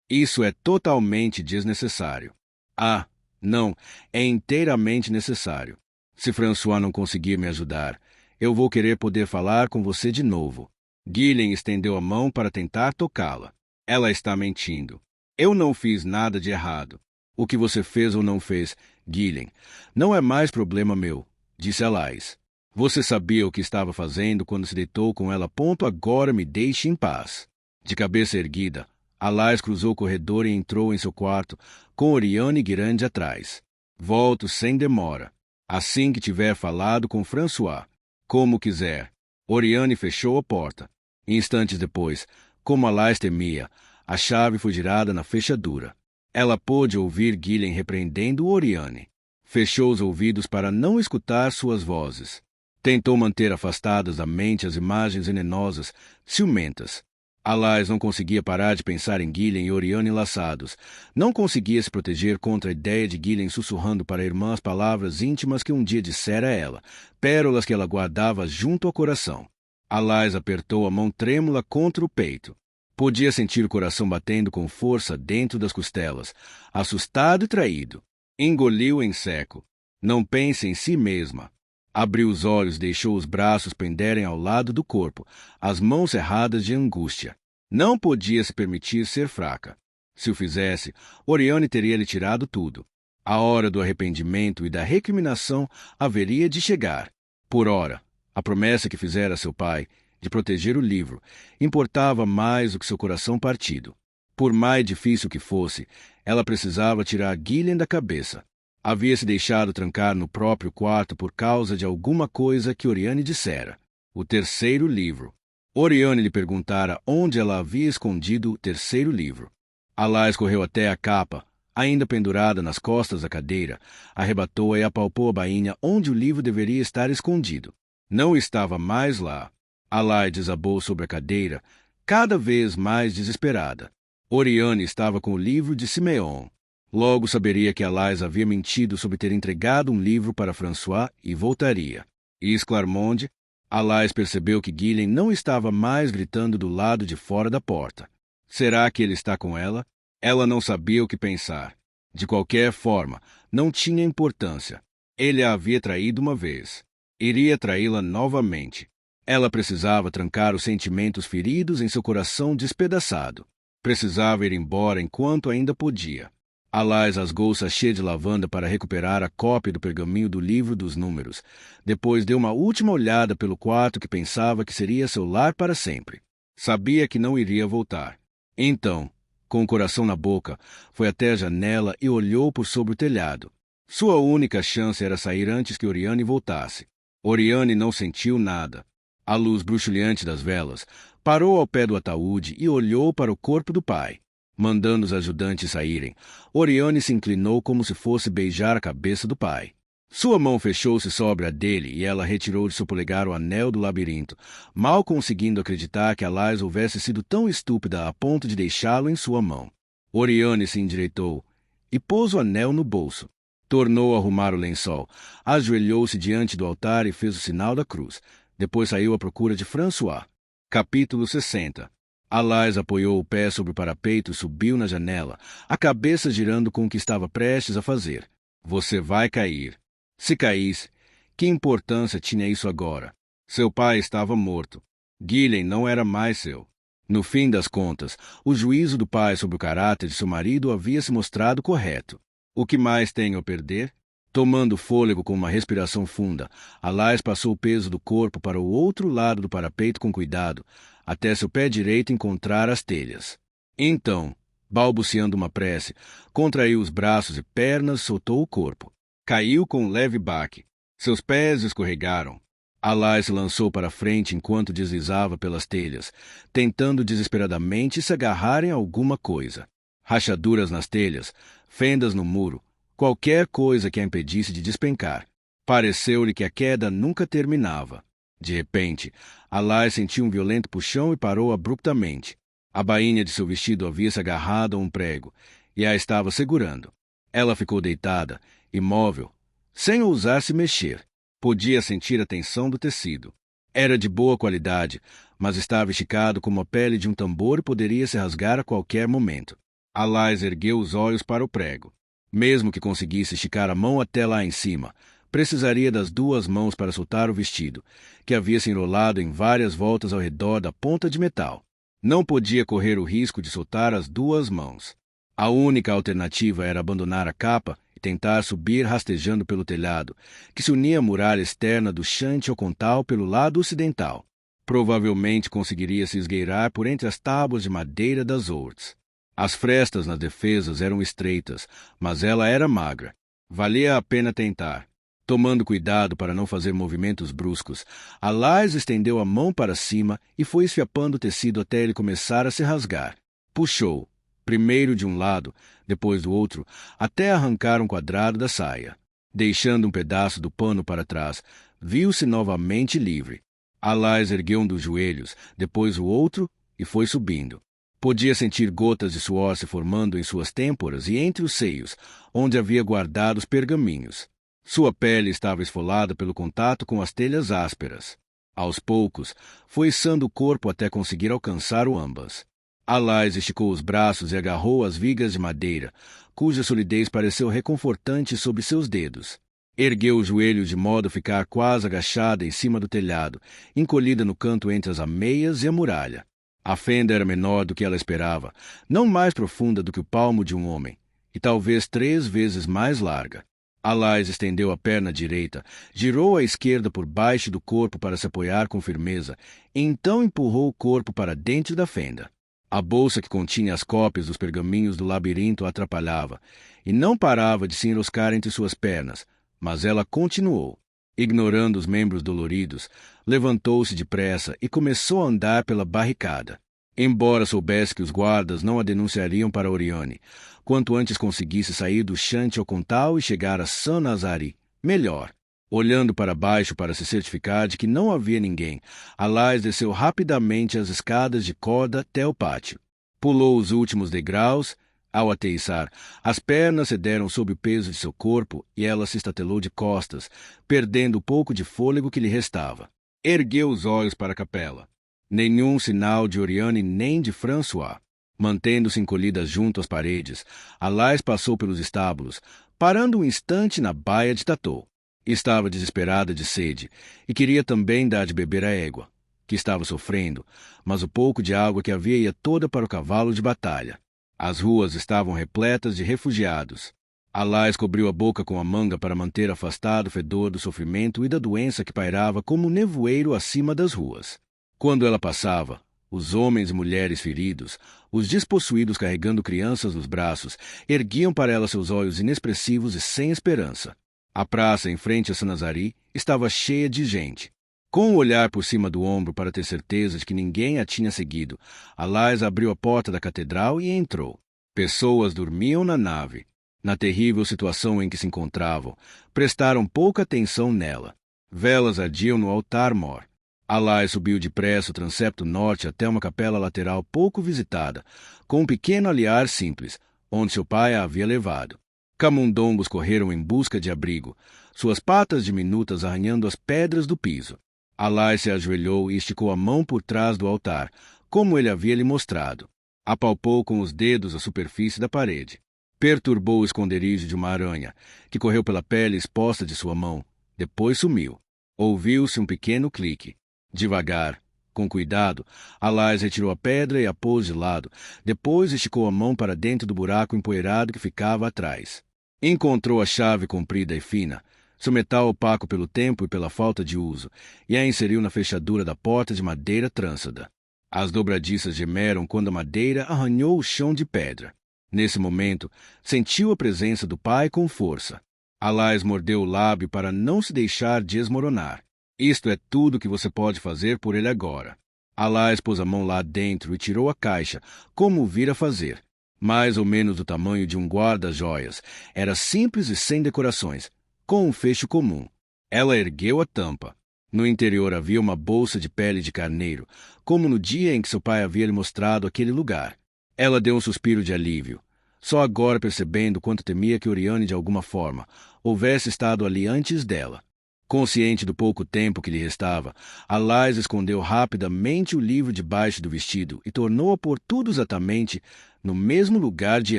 Isso é totalmente desnecessário. Ah, não, é inteiramente necessário. Se François não conseguir me ajudar, eu vou querer poder falar com você de novo. Gillian estendeu a mão para tentar tocá-la. Ela está mentindo. Eu não fiz nada de errado. O que você fez ou não fez, Gillian, não é mais problema meu, disse Alice. Você sabia o que estava fazendo quando se deitou com ela. Agora me deixe em paz. De cabeça erguida, Alice cruzou o corredor e entrou em seu quarto, com Oriane Guirande atrás. Volto sem demora. Assim que tiver falado com François. Como quiser. Oriane fechou a porta. Instantes depois, como Alice temia, a chave foi girada na fechadura. Ela pôde ouvir Gillian repreendendo Oriane. Fechou os ouvidos para não escutar suas vozes. Tentou manter afastadas da mente as imagens venenosas, ciumentas. Alice não conseguia parar de pensar em Gillian e Oriane enlaçados. Não conseguia se proteger contra a ideia de Gillian sussurrando para a irmã as palavras íntimas que um dia dissera a ela, pérolas que ela guardava junto ao coração. Alice apertou a mão trêmula contra o peito. Podia sentir o coração batendo com força dentro das costelas, assustado e traído. Engoliu em seco. Não pense em si mesma. Abriu os olhos e deixou os braços penderem ao lado do corpo, as mãos cerradas de angústia. Não podia se permitir ser fraca. Se o fizesse, Oriane teria lhe tirado tudo. A hora do arrependimento e da recriminação haveria de chegar. Por ora, a promessa que fizera a seu pai, de proteger o livro, importava mais do que seu coração partido. Por mais difícil que fosse, ela precisava tirar Gillian da cabeça. Havia se deixado trancar no próprio quarto por causa de alguma coisa que Oriane dissera. O terceiro livro. Oriane lhe perguntara onde ela havia escondido o terceiro livro. Alice correu até a capa, ainda pendurada nas costas da cadeira, arrebatou-a e apalpou a bainha onde o livro deveria estar escondido. Não estava mais lá. Alice desabou sobre a cadeira, cada vez mais desesperada. Oriane estava com o livro de Simeon. Logo saberia que Alice havia mentido sobre ter entregado um livro para François e voltaria. E Esclarmonde, Alice percebeu que Gillian não estava mais gritando do lado de fora da porta. Será que ele está com ela? Ela não sabia o que pensar. De qualquer forma, não tinha importância. Ele a havia traído uma vez. Iria traí-la novamente. Ela precisava trancar os sentimentos feridos em seu coração despedaçado. Precisava ir embora enquanto ainda podia. Alice rasgou o sachê de lavanda para recuperar a cópia do pergaminho do livro dos números. Depois deu uma última olhada pelo quarto que pensava que seria seu lar para sempre. Sabia que não iria voltar. Então, com o coração na boca, foi até a janela e olhou por sobre o telhado. Sua única chance era sair antes que Oriane voltasse. Oriane não sentiu nada. A luz bruxuleante das velas parou ao pé do ataúde e olhou para o corpo do pai. Mandando os ajudantes saírem, Oriane se inclinou como se fosse beijar a cabeça do pai. Sua mão fechou-se sobre a dele e ela retirou de seu polegar o anel do labirinto, mal conseguindo acreditar que Alice houvesse sido tão estúpida a ponto de deixá-lo em sua mão. Oriane se endireitou e pôs o anel no bolso. Tornou a arrumar o lençol, ajoelhou-se diante do altar e fez o sinal da cruz. Depois saiu à procura de François. Capítulo 60. Alice apoiou o pé sobre o parapeito e subiu na janela, a cabeça girando com o que estava prestes a fazer. Você vai cair. Se caísse, que importância tinha isso agora? Seu pai estava morto. Gillian não era mais seu. No fim das contas, o juízo do pai sobre o caráter de seu marido havia se mostrado correto. O que mais tenho a perder? Tomando fôlego com uma respiração funda, Alice passou o peso do corpo para o outro lado do parapeito com cuidado, até seu pé direito encontrar as telhas. Então, balbuciando uma prece, contraiu os braços e pernas e soltou o corpo. Caiu com um leve baque. Seus pés escorregaram. Alice lançou para frente enquanto deslizava pelas telhas, tentando desesperadamente se agarrar em alguma coisa. Rachaduras nas telhas, fendas no muro, qualquer coisa que a impedisse de despencar. Pareceu-lhe que a queda nunca terminava. De repente, Alice sentiu um violento puxão e parou abruptamente. A bainha de seu vestido havia se agarrado a um prego e a estava segurando. Ela ficou deitada, imóvel, sem ousar se mexer. Podia sentir a tensão do tecido. Era de boa qualidade, mas estava esticado como a pele de um tambor e poderia se rasgar a qualquer momento. Alais ergueu os olhos para o prego. Mesmo que conseguisse esticar a mão até lá em cima, precisaria das duas mãos para soltar o vestido, que havia se enrolado em várias voltas ao redor da ponta de metal. Não podia correr o risco de soltar as duas mãos. A única alternativa era abandonar a capa e tentar subir rastejando pelo telhado, que se unia à muralha externa do Chanty-Ocontal pelo lado ocidental. Provavelmente conseguiria se esgueirar por entre as tábuas de madeira das Ourts. As frestas nas defesas eram estreitas, mas ela era magra. Valia a pena tentar. Tomando cuidado para não fazer movimentos bruscos, Alais estendeu a mão para cima e foi esfiapando o tecido até ele começar a se rasgar. Puxou, primeiro de um lado, depois do outro, até arrancar um quadrado da saia. Deixando um pedaço do pano para trás, viu-se novamente livre. Alais ergueu um dos joelhos, depois o outro e foi subindo. Podia sentir gotas de suor se formando em suas têmporas e entre os seios, onde havia guardado os pergaminhos. Sua pele estava esfolada pelo contato com as telhas ásperas. Aos poucos, foi içando o corpo até conseguir alcançar o ambas. Alais esticou os braços e agarrou as vigas de madeira, cuja solidez pareceu reconfortante sob seus dedos. Ergueu os joelhos de modo a ficar quase agachada em cima do telhado, encolhida no canto entre as ameias e a muralha. A fenda era menor do que ela esperava, não mais profunda do que o palmo de um homem, e talvez 3 vezes mais larga. Alais estendeu a perna direita, girou à esquerda por baixo do corpo para se apoiar com firmeza, e então empurrou o corpo para dentro da fenda. A bolsa que continha as cópias dos pergaminhos do labirinto a atrapalhava, e não parava de se enroscar entre suas pernas, mas ela continuou. Ignorando os membros doloridos, levantou-se depressa e começou a andar pela barricada. Embora soubesse que os guardas não a denunciariam para Orione, quanto antes conseguisse sair do Chanty-Ocontal e chegar a Saint-Nazari, melhor. Olhando para baixo para se certificar de que não havia ninguém, Alais desceu rapidamente as escadas de corda até o pátio. Pulou os últimos degraus. Ao ateiçar, as pernas cederam sob o peso de seu corpo e ela se estatelou de costas, perdendo o pouco de fôlego que lhe restava. Ergueu os olhos para a capela. Nenhum sinal de Oriane nem de François. Mantendo-se encolhida junto às paredes, Alais passou pelos estábulos, parando um instante na baia de Tatou. Estava desesperada de sede e queria também dar de beber à égua, que estava sofrendo, mas o pouco de água que havia ia toda para o cavalo de batalha. As ruas estavam repletas de refugiados. Alais cobriu a boca com a manga para manter afastado o fedor do sofrimento e da doença que pairava como um nevoeiro acima das ruas. Quando ela passava, os homens e mulheres feridos, os despossuídos carregando crianças nos braços, erguiam para ela seus olhos inexpressivos e sem esperança. A praça em frente a Saint-Nazari estava cheia de gente. Com o olhar por cima do ombro para ter certeza de que ninguém a tinha seguido, Alais abriu a porta da catedral e entrou. Pessoas dormiam na nave. Na terrível situação em que se encontravam, prestaram pouca atenção nela. Velas ardiam no altar-mor. Alais subiu depressa o transepto norte até uma capela lateral pouco visitada, com um pequeno aliar simples, onde seu pai a havia levado. Camundongos correram em busca de abrigo, suas patas diminutas arranhando as pedras do piso. Alais se ajoelhou e esticou a mão por trás do altar, como ele havia lhe mostrado. Apalpou com os dedos a superfície da parede. Perturbou o esconderijo de uma aranha, que correu pela pele exposta de sua mão. Depois sumiu. Ouviu-se um pequeno clique. Devagar, com cuidado, Alais retirou a pedra e a pôs de lado. Depois esticou a mão para dentro do buraco empoeirado que ficava atrás. Encontrou a chave comprida e fina, seu metal opaco pelo tempo e pela falta de uso, e a inseriu na fechadura da porta de madeira trânsada. As dobradiças gemeram quando a madeira arranhou o chão de pedra. Nesse momento, sentiu a presença do pai com força. Alais mordeu o lábio para não se deixar desmoronar. Isto é tudo que você pode fazer por ele agora. Alais pôs a mão lá dentro e tirou a caixa, como o vira fazer. Mais ou menos do tamanho de um guarda-joias. Era simples e sem decorações, com um fecho comum. Ela ergueu a tampa. No interior havia uma bolsa de pele de carneiro, como no dia em que seu pai havia lhe mostrado aquele lugar. Ela deu um suspiro de alívio, só agora percebendo quanto temia que Oriane, de alguma forma, houvesse estado ali antes dela. Consciente do pouco tempo que lhe restava, Alais escondeu rapidamente o livro debaixo do vestido e tornou a pôr tudo exatamente no mesmo lugar de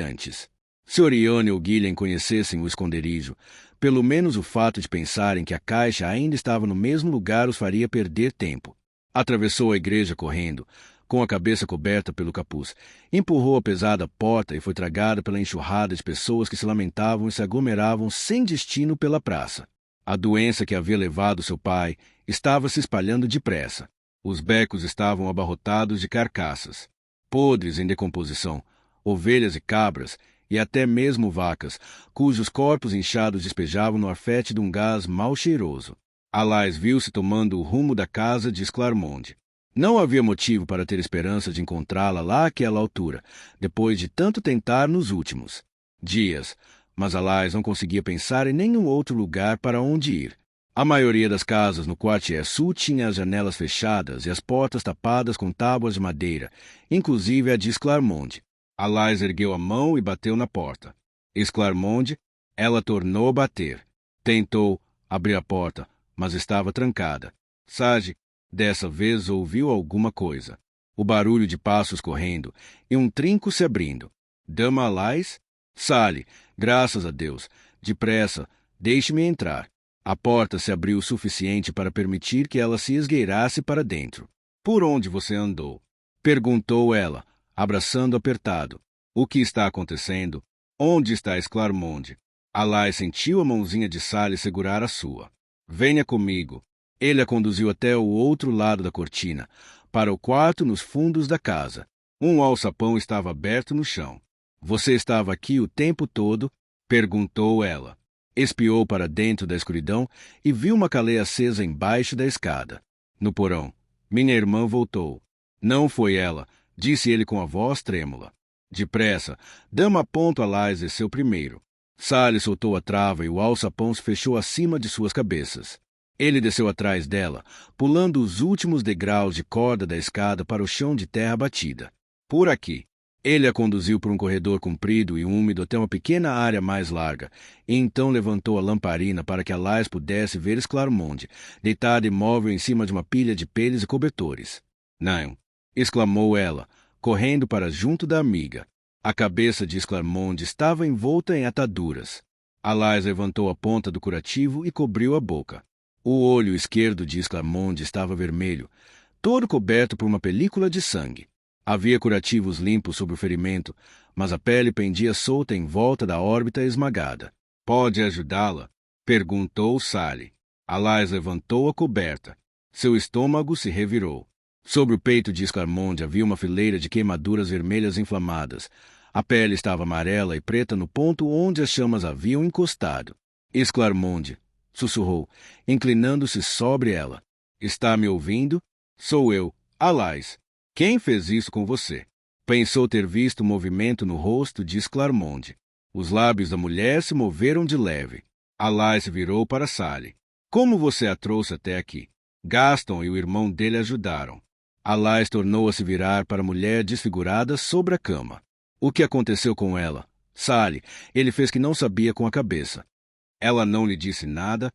antes. Se Orione ou Gillian conhecessem o esconderijo, pelo menos o fato de pensarem que a caixa ainda estava no mesmo lugar os faria perder tempo. Atravessou a igreja correndo, com a cabeça coberta pelo capuz, empurrou a pesada porta e foi tragada pela enxurrada de pessoas que se lamentavam e se aglomeravam sem destino pela praça. A doença que havia levado seu pai estava se espalhando depressa. Os becos estavam abarrotados de carcaças, podres em decomposição, ovelhas e cabras, e até mesmo vacas, cujos corpos inchados despejavam no ar fétido um gás mal cheiroso. Alais viu-se tomando o rumo da casa de Esclarmonde. Não havia motivo para ter esperança de encontrá-la lá àquela altura, depois de tanto tentar nos últimos dias, mas Alais não conseguia pensar em nenhum outro lugar para onde ir. A maioria das casas no Quartier Sul tinha as janelas fechadas e as portas tapadas com tábuas de madeira, inclusive a de Esclarmonde. Alais ergueu a mão e bateu na porta. Esclarmonde, ela tornou a bater. Tentou abrir a porta, mas estava trancada. Sage, dessa vez, ouviu alguma coisa. O barulho de passos correndo e um trinco se abrindo. Dama Alais? Sale, graças a Deus. Depressa, deixe-me entrar. A porta se abriu o suficiente para permitir que ela se esgueirasse para dentro. Por onde você andou? Perguntou ela, abraçando apertado. O que está acontecendo? Onde está Esclarmonde? Alais sentiu a mãozinha de Sally segurar a sua. Venha comigo. Ele a conduziu até o outro lado da cortina, para o quarto nos fundos da casa. Um alçapão estava aberto no chão. Você estava aqui o tempo todo? Perguntou ela. Espiou para dentro da escuridão e viu uma candeia acesa embaixo da escada. No porão, minha irmã voltou. Não foi ela, disse ele com a voz trêmula. Depressa, Dama Ponto Alais desceu primeiro. Sally soltou a trava e o alçapão se fechou acima de suas cabeças. Ele desceu atrás dela, pulando os últimos degraus de corda da escada para o chão de terra batida. Por aqui. Ele a conduziu por um corredor comprido e úmido até uma pequena área mais larga, e então levantou a lamparina para que Alais pudesse ver Esclarmonde, deitada imóvel em cima de uma pilha de peles e cobertores. Não! Exclamou ela, correndo para junto da amiga. A cabeça de Esclarmonde estava envolta em ataduras. Alais levantou a ponta do curativo e cobriu a boca. O olho esquerdo de Esclarmonde estava vermelho, todo coberto por uma película de sangue. Havia curativos limpos sobre o ferimento, mas a pele pendia solta em volta da órbita esmagada. Pode ajudá-la? Perguntou Sally. Alais levantou a coberta. Seu estômago se revirou. Sobre o peito de Esclarmonde havia uma fileira de queimaduras vermelhas inflamadas. A pele estava amarela e preta no ponto onde as chamas haviam encostado. Esclarmonde, sussurrou, inclinando-se sobre ela. Está me ouvindo? Sou eu, Alais. Quem fez isso com você? Pensou ter visto o movimento no rosto de Esclarmonde. Os lábios da mulher se moveram de leve. Alais se virou para Sally. Como você a trouxe até aqui? Gaston e o irmão dele ajudaram. Alais tornou a se virar para a mulher desfigurada sobre a cama. O que aconteceu com ela? Sally, ele fez que não sabia com a cabeça. Ela não lhe disse nada.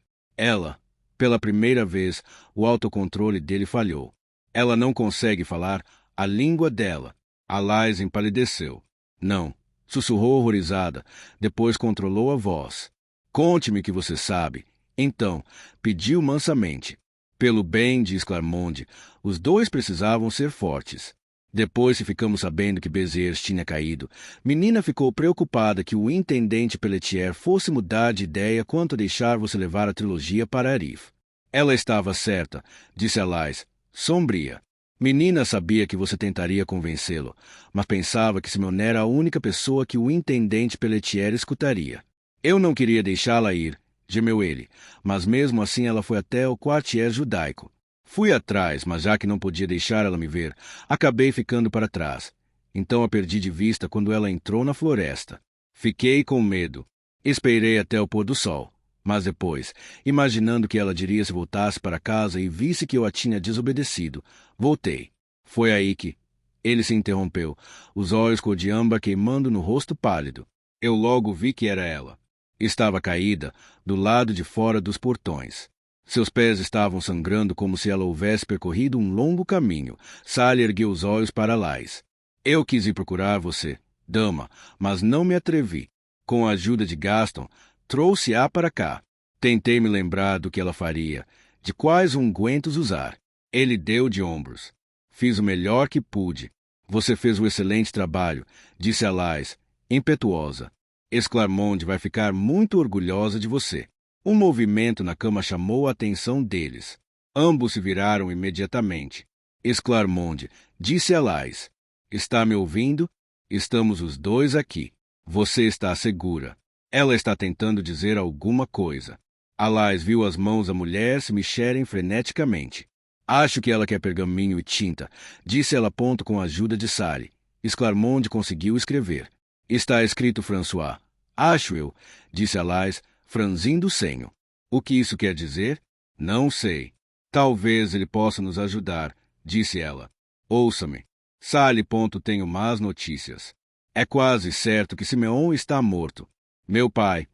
Pela primeira vez, o autocontrole dele falhou. Ela não consegue falar a língua dela. Alais empalideceu. Não, sussurrou horrorizada, depois controlou a voz. Conte-me o que você sabe. Então, pediu mansamente. Pelo bem de Esclarmonde, os dois precisavam ser fortes. Depois que ficamos sabendo que Béziers tinha caído, menina ficou preocupada que o intendente Pelletier fosse mudar de ideia quanto a deixar você levar a trilogia para Arif. Ela estava certa, disse Alais, sombria. Menina sabia que você tentaria convencê-lo, mas pensava que Simonne era a única pessoa que o intendente Pelletier escutaria. Eu não queria deixá-la ir, gemeu ele, mas mesmo assim ela foi até o quartier judaico. Fui atrás, mas já que não podia deixar ela me ver, acabei ficando para trás. Então a perdi de vista quando ela entrou na floresta. Fiquei com medo. Esperei até o pôr do sol. Mas depois, imaginando que ela diria se voltasse para casa e visse que eu a tinha desobedecido, voltei. Foi aí que... Ele se interrompeu, os olhos cor de âmbar queimando no rosto pálido. Eu logo vi que era ela. Estava caída, do lado de fora dos portões. Seus pés estavam sangrando como se ela houvesse percorrido um longo caminho. Sally ergueu os olhos para Alais. Eu quis ir procurar você, dama, mas não me atrevi. Com a ajuda de Gaston, trouxe-a para cá. Tentei me lembrar do que ela faria, de quais ungüentos usar. Ele deu de ombros. Fiz o melhor que pude. Você fez um excelente trabalho, disse Alais, impetuosa. Esclarmonde vai ficar muito orgulhosa de você. Um movimento na cama chamou a atenção deles. Ambos se viraram imediatamente. Esclarmonde, disse Alais. Está me ouvindo? Estamos os dois aqui. Você está segura. Ela está tentando dizer alguma coisa. Alais viu as mãos da mulher se mexerem freneticamente. Acho que ela quer pergaminho e tinta, disse ela com a ajuda de Sally. Esclarmonde conseguiu escrever. Está escrito François. Acho eu, disse Alais, franzindo o senho. O que isso quer dizer? Não sei. Talvez ele possa nos ajudar, disse ela. Ouça-me. Sally. Tenho más notícias. É quase certo que Simeon está morto. Meu pai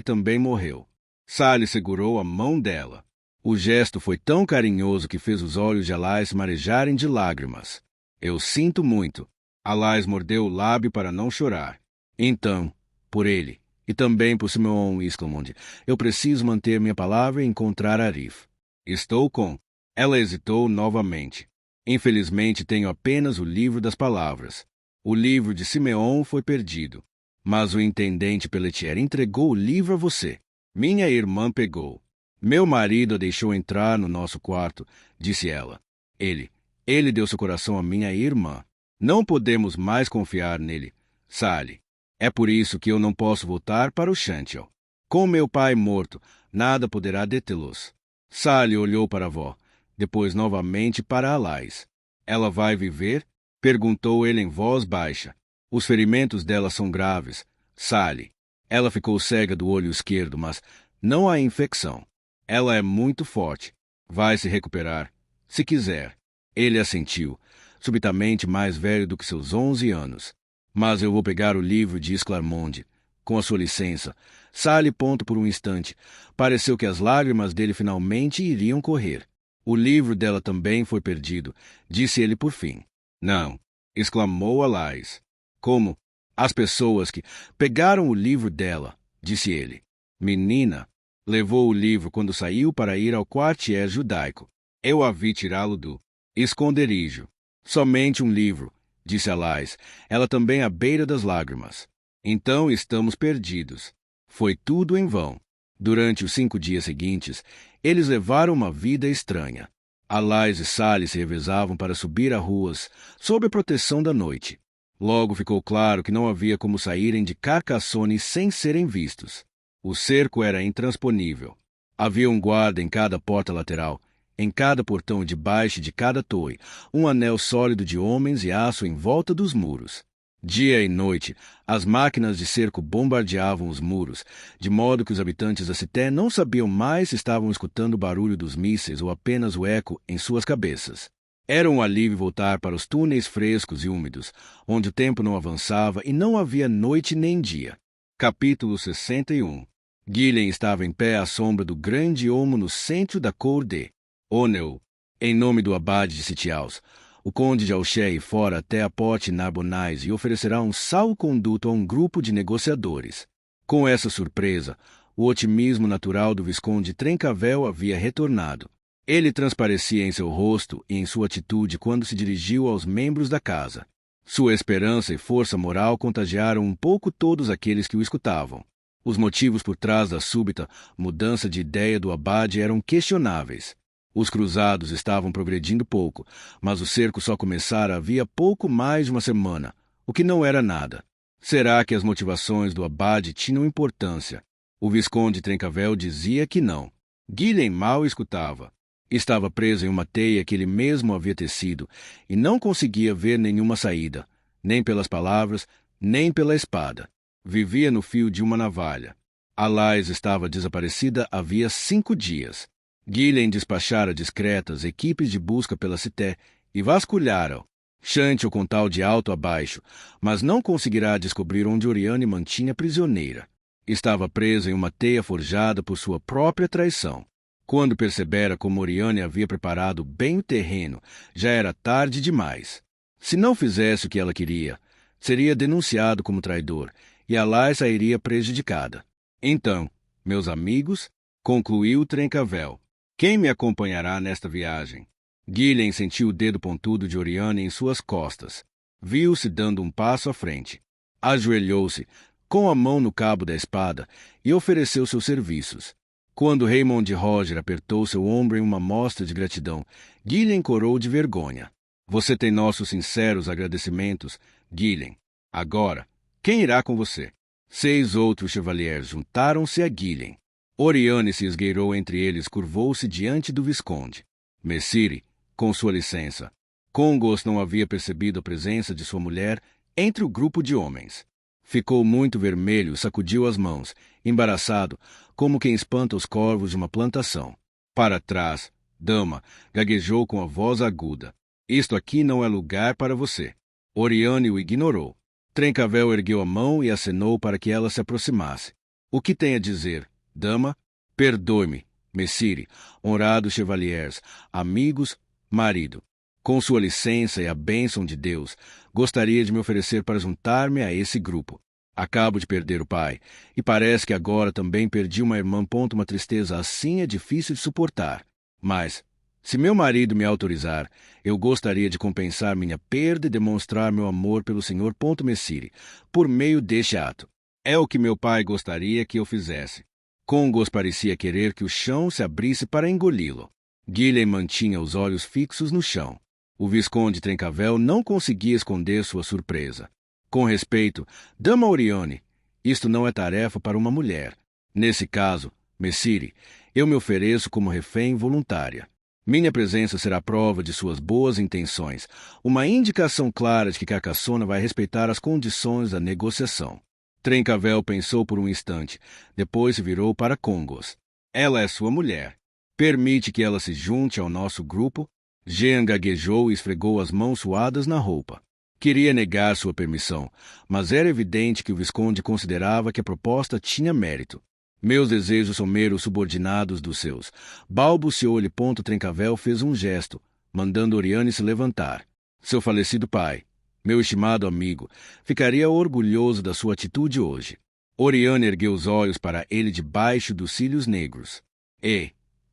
também morreu. Sally segurou a mão dela. O gesto foi tão carinhoso que fez os olhos de Alais marejarem de lágrimas. Eu sinto muito. Alais mordeu o lábio para não chorar. Então, por ele, e também por Simeon e Esclarmonde, eu preciso manter minha palavra e encontrar Arif. Estou com... Ela hesitou novamente. Infelizmente tenho apenas o livro das palavras. O livro de Simeon foi perdido. Mas o intendente Pelletier entregou o livro a você. Minha irmã pegou. Meu marido a deixou entrar no nosso quarto, disse ela. Ele deu seu coração à minha irmã. Não podemos mais confiar nele, Sally. É por isso que eu não posso voltar para o Chantiel. Com meu pai morto, nada poderá detê-los. Sally olhou para a avó, depois novamente para Alais. Ela vai viver? Perguntou ele em voz baixa. Os ferimentos dela são graves, Sally. Ela ficou cega do olho esquerdo, mas não há infecção. Ela é muito forte. Vai se recuperar, se quiser. Ele assentiu, subitamente mais velho do que seus 11 anos. Mas eu vou pegar o livro de Esclarmonde. Com a sua licença. Sally. Por um instante, pareceu que as lágrimas dele finalmente iriam correr. O livro dela também foi perdido, disse ele por fim. Não, exclamou Alais. Como? As pessoas que pegaram o livro dela, disse ele. Menina, levou o livro quando saiu para ir ao quartier judaico. Eu a vi tirá-lo do esconderijo. Somente um livro, disse Alais, ela também à beira das lágrimas. Então estamos perdidos. Foi tudo em vão. Durante os 5 dias seguintes, eles levaram uma vida estranha. Alais e Sally se revezavam para subir a ruas, sob a proteção da noite. Logo ficou claro que não havia como saírem de Carcassonne sem serem vistos. O cerco era intransponível. Havia um guarda em cada porta lateral, em cada portão debaixo de cada torre, um anel sólido de homens e aço em volta dos muros. Dia e noite, as máquinas de cerco bombardeavam os muros, de modo que os habitantes da Cité não sabiam mais se estavam escutando o barulho dos mísseis ou apenas o eco em suas cabeças. Era um alívio voltar para os túneis frescos e úmidos, onde o tempo não avançava e não havia noite nem dia. Capítulo 61. Guilhem estava em pé à sombra do grande olmo no centro da Cour de Honneau, em nome do abade de Sitiaus. O conde de Alché ir fora até a Porte Narbonnais e oferecerá um salvo-conduto a um grupo de negociadores. Com essa surpresa, o otimismo natural do Visconde Trencavel havia retornado. Ele transparecia em seu rosto e em sua atitude quando se dirigiu aos membros da casa. Sua esperança e força moral contagiaram um pouco todos aqueles que o escutavam. Os motivos por trás da súbita mudança de ideia do abade eram questionáveis. Os cruzados estavam progredindo pouco, mas o cerco só começara havia pouco mais de uma semana, o que não era nada. Será que as motivações do abade tinham importância? O Visconde Trencavel dizia que não. Guilhem mal escutava. Estava preso em uma teia que ele mesmo havia tecido e não conseguia ver nenhuma saída, nem pelas palavras, nem pela espada. Vivia no fio de uma navalha. Alais estava desaparecida havia 5 dias. Guilhem despachara discretas equipes de busca pela Cité e vasculhara-o. Chante-o com tal de alto a baixo, mas não conseguirá descobrir onde Oriane mantinha prisioneira. Estava preso em uma teia forjada por sua própria traição. Quando percebera como Oriane havia preparado bem o terreno, já era tarde demais. Se não fizesse o que ela queria, Seria denunciado como traidor, e Alai sairia prejudicada. Então, meus amigos, concluiu Trencavel, quem me acompanhará nesta viagem? Gillen sentiu o dedo pontudo de Oriane em suas costas. Viu-se dando um passo à frente. Ajoelhou-se, com a mão no cabo da espada, e ofereceu seus serviços. Quando Raymond Roger apertou seu ombro em uma mostra de gratidão, Gillen corou de vergonha. Você tem nossos sinceros agradecimentos, Gillen. Agora, quem irá com você? 6 outros chevaliers juntaram-se a Gillen. Oriane se esgueirou entre eles, curvou-se diante do Visconde. Messire, com sua licença. Congos não havia percebido a presença de sua mulher entre o grupo de homens. Ficou muito vermelho, sacudiu as mãos, embaraçado, como quem espanta os corvos de uma plantação. Para trás, dama, gaguejou com a voz aguda. Isto aqui não é lugar para você. Oriane o ignorou. Trencavel ergueu a mão e acenou para que ela se aproximasse. O que tem a dizer, dama? Perdoe-me, messire, honrados chevaliers, amigos, marido. Com sua licença e a bênção de Deus, gostaria de me oferecer para juntar-me a esse grupo. Acabo de perder o pai, e parece que agora também perdi uma irmã. Uma tristeza assim é difícil de suportar. Mas, se meu marido me autorizar, eu gostaria de compensar minha perda e demonstrar meu amor pelo Sr. Messire, por meio deste ato. É o que meu pai gostaria que eu fizesse. Congos parecia querer que o chão se abrisse para engoli-lo. Gillen mantinha os olhos fixos no chão. O Visconde Trencavel não conseguia esconder sua surpresa. Com respeito, dama Oriane, isto não é tarefa para uma mulher. Nesse caso, messire, eu me ofereço como refém voluntária. Minha presença será prova de suas boas intenções, uma indicação clara de que Carcassona vai respeitar as condições da negociação. Trencavel pensou por um instante, depois se virou para Congos. Ela é sua mulher. Permite que ela se junte ao nosso grupo? Jean gaguejou e esfregou as mãos suadas na roupa. Queria negar sua permissão, mas era evidente que o Visconde considerava que a proposta tinha mérito. Meus desejos são meros subordinados dos seus. Balbuciou-lhe. Trencavel fez um gesto, mandando Oriane se levantar. Seu falecido pai, meu estimado amigo, ficaria orgulhoso da sua atitude hoje. Oriane ergueu os olhos para ele debaixo dos cílios negros. E,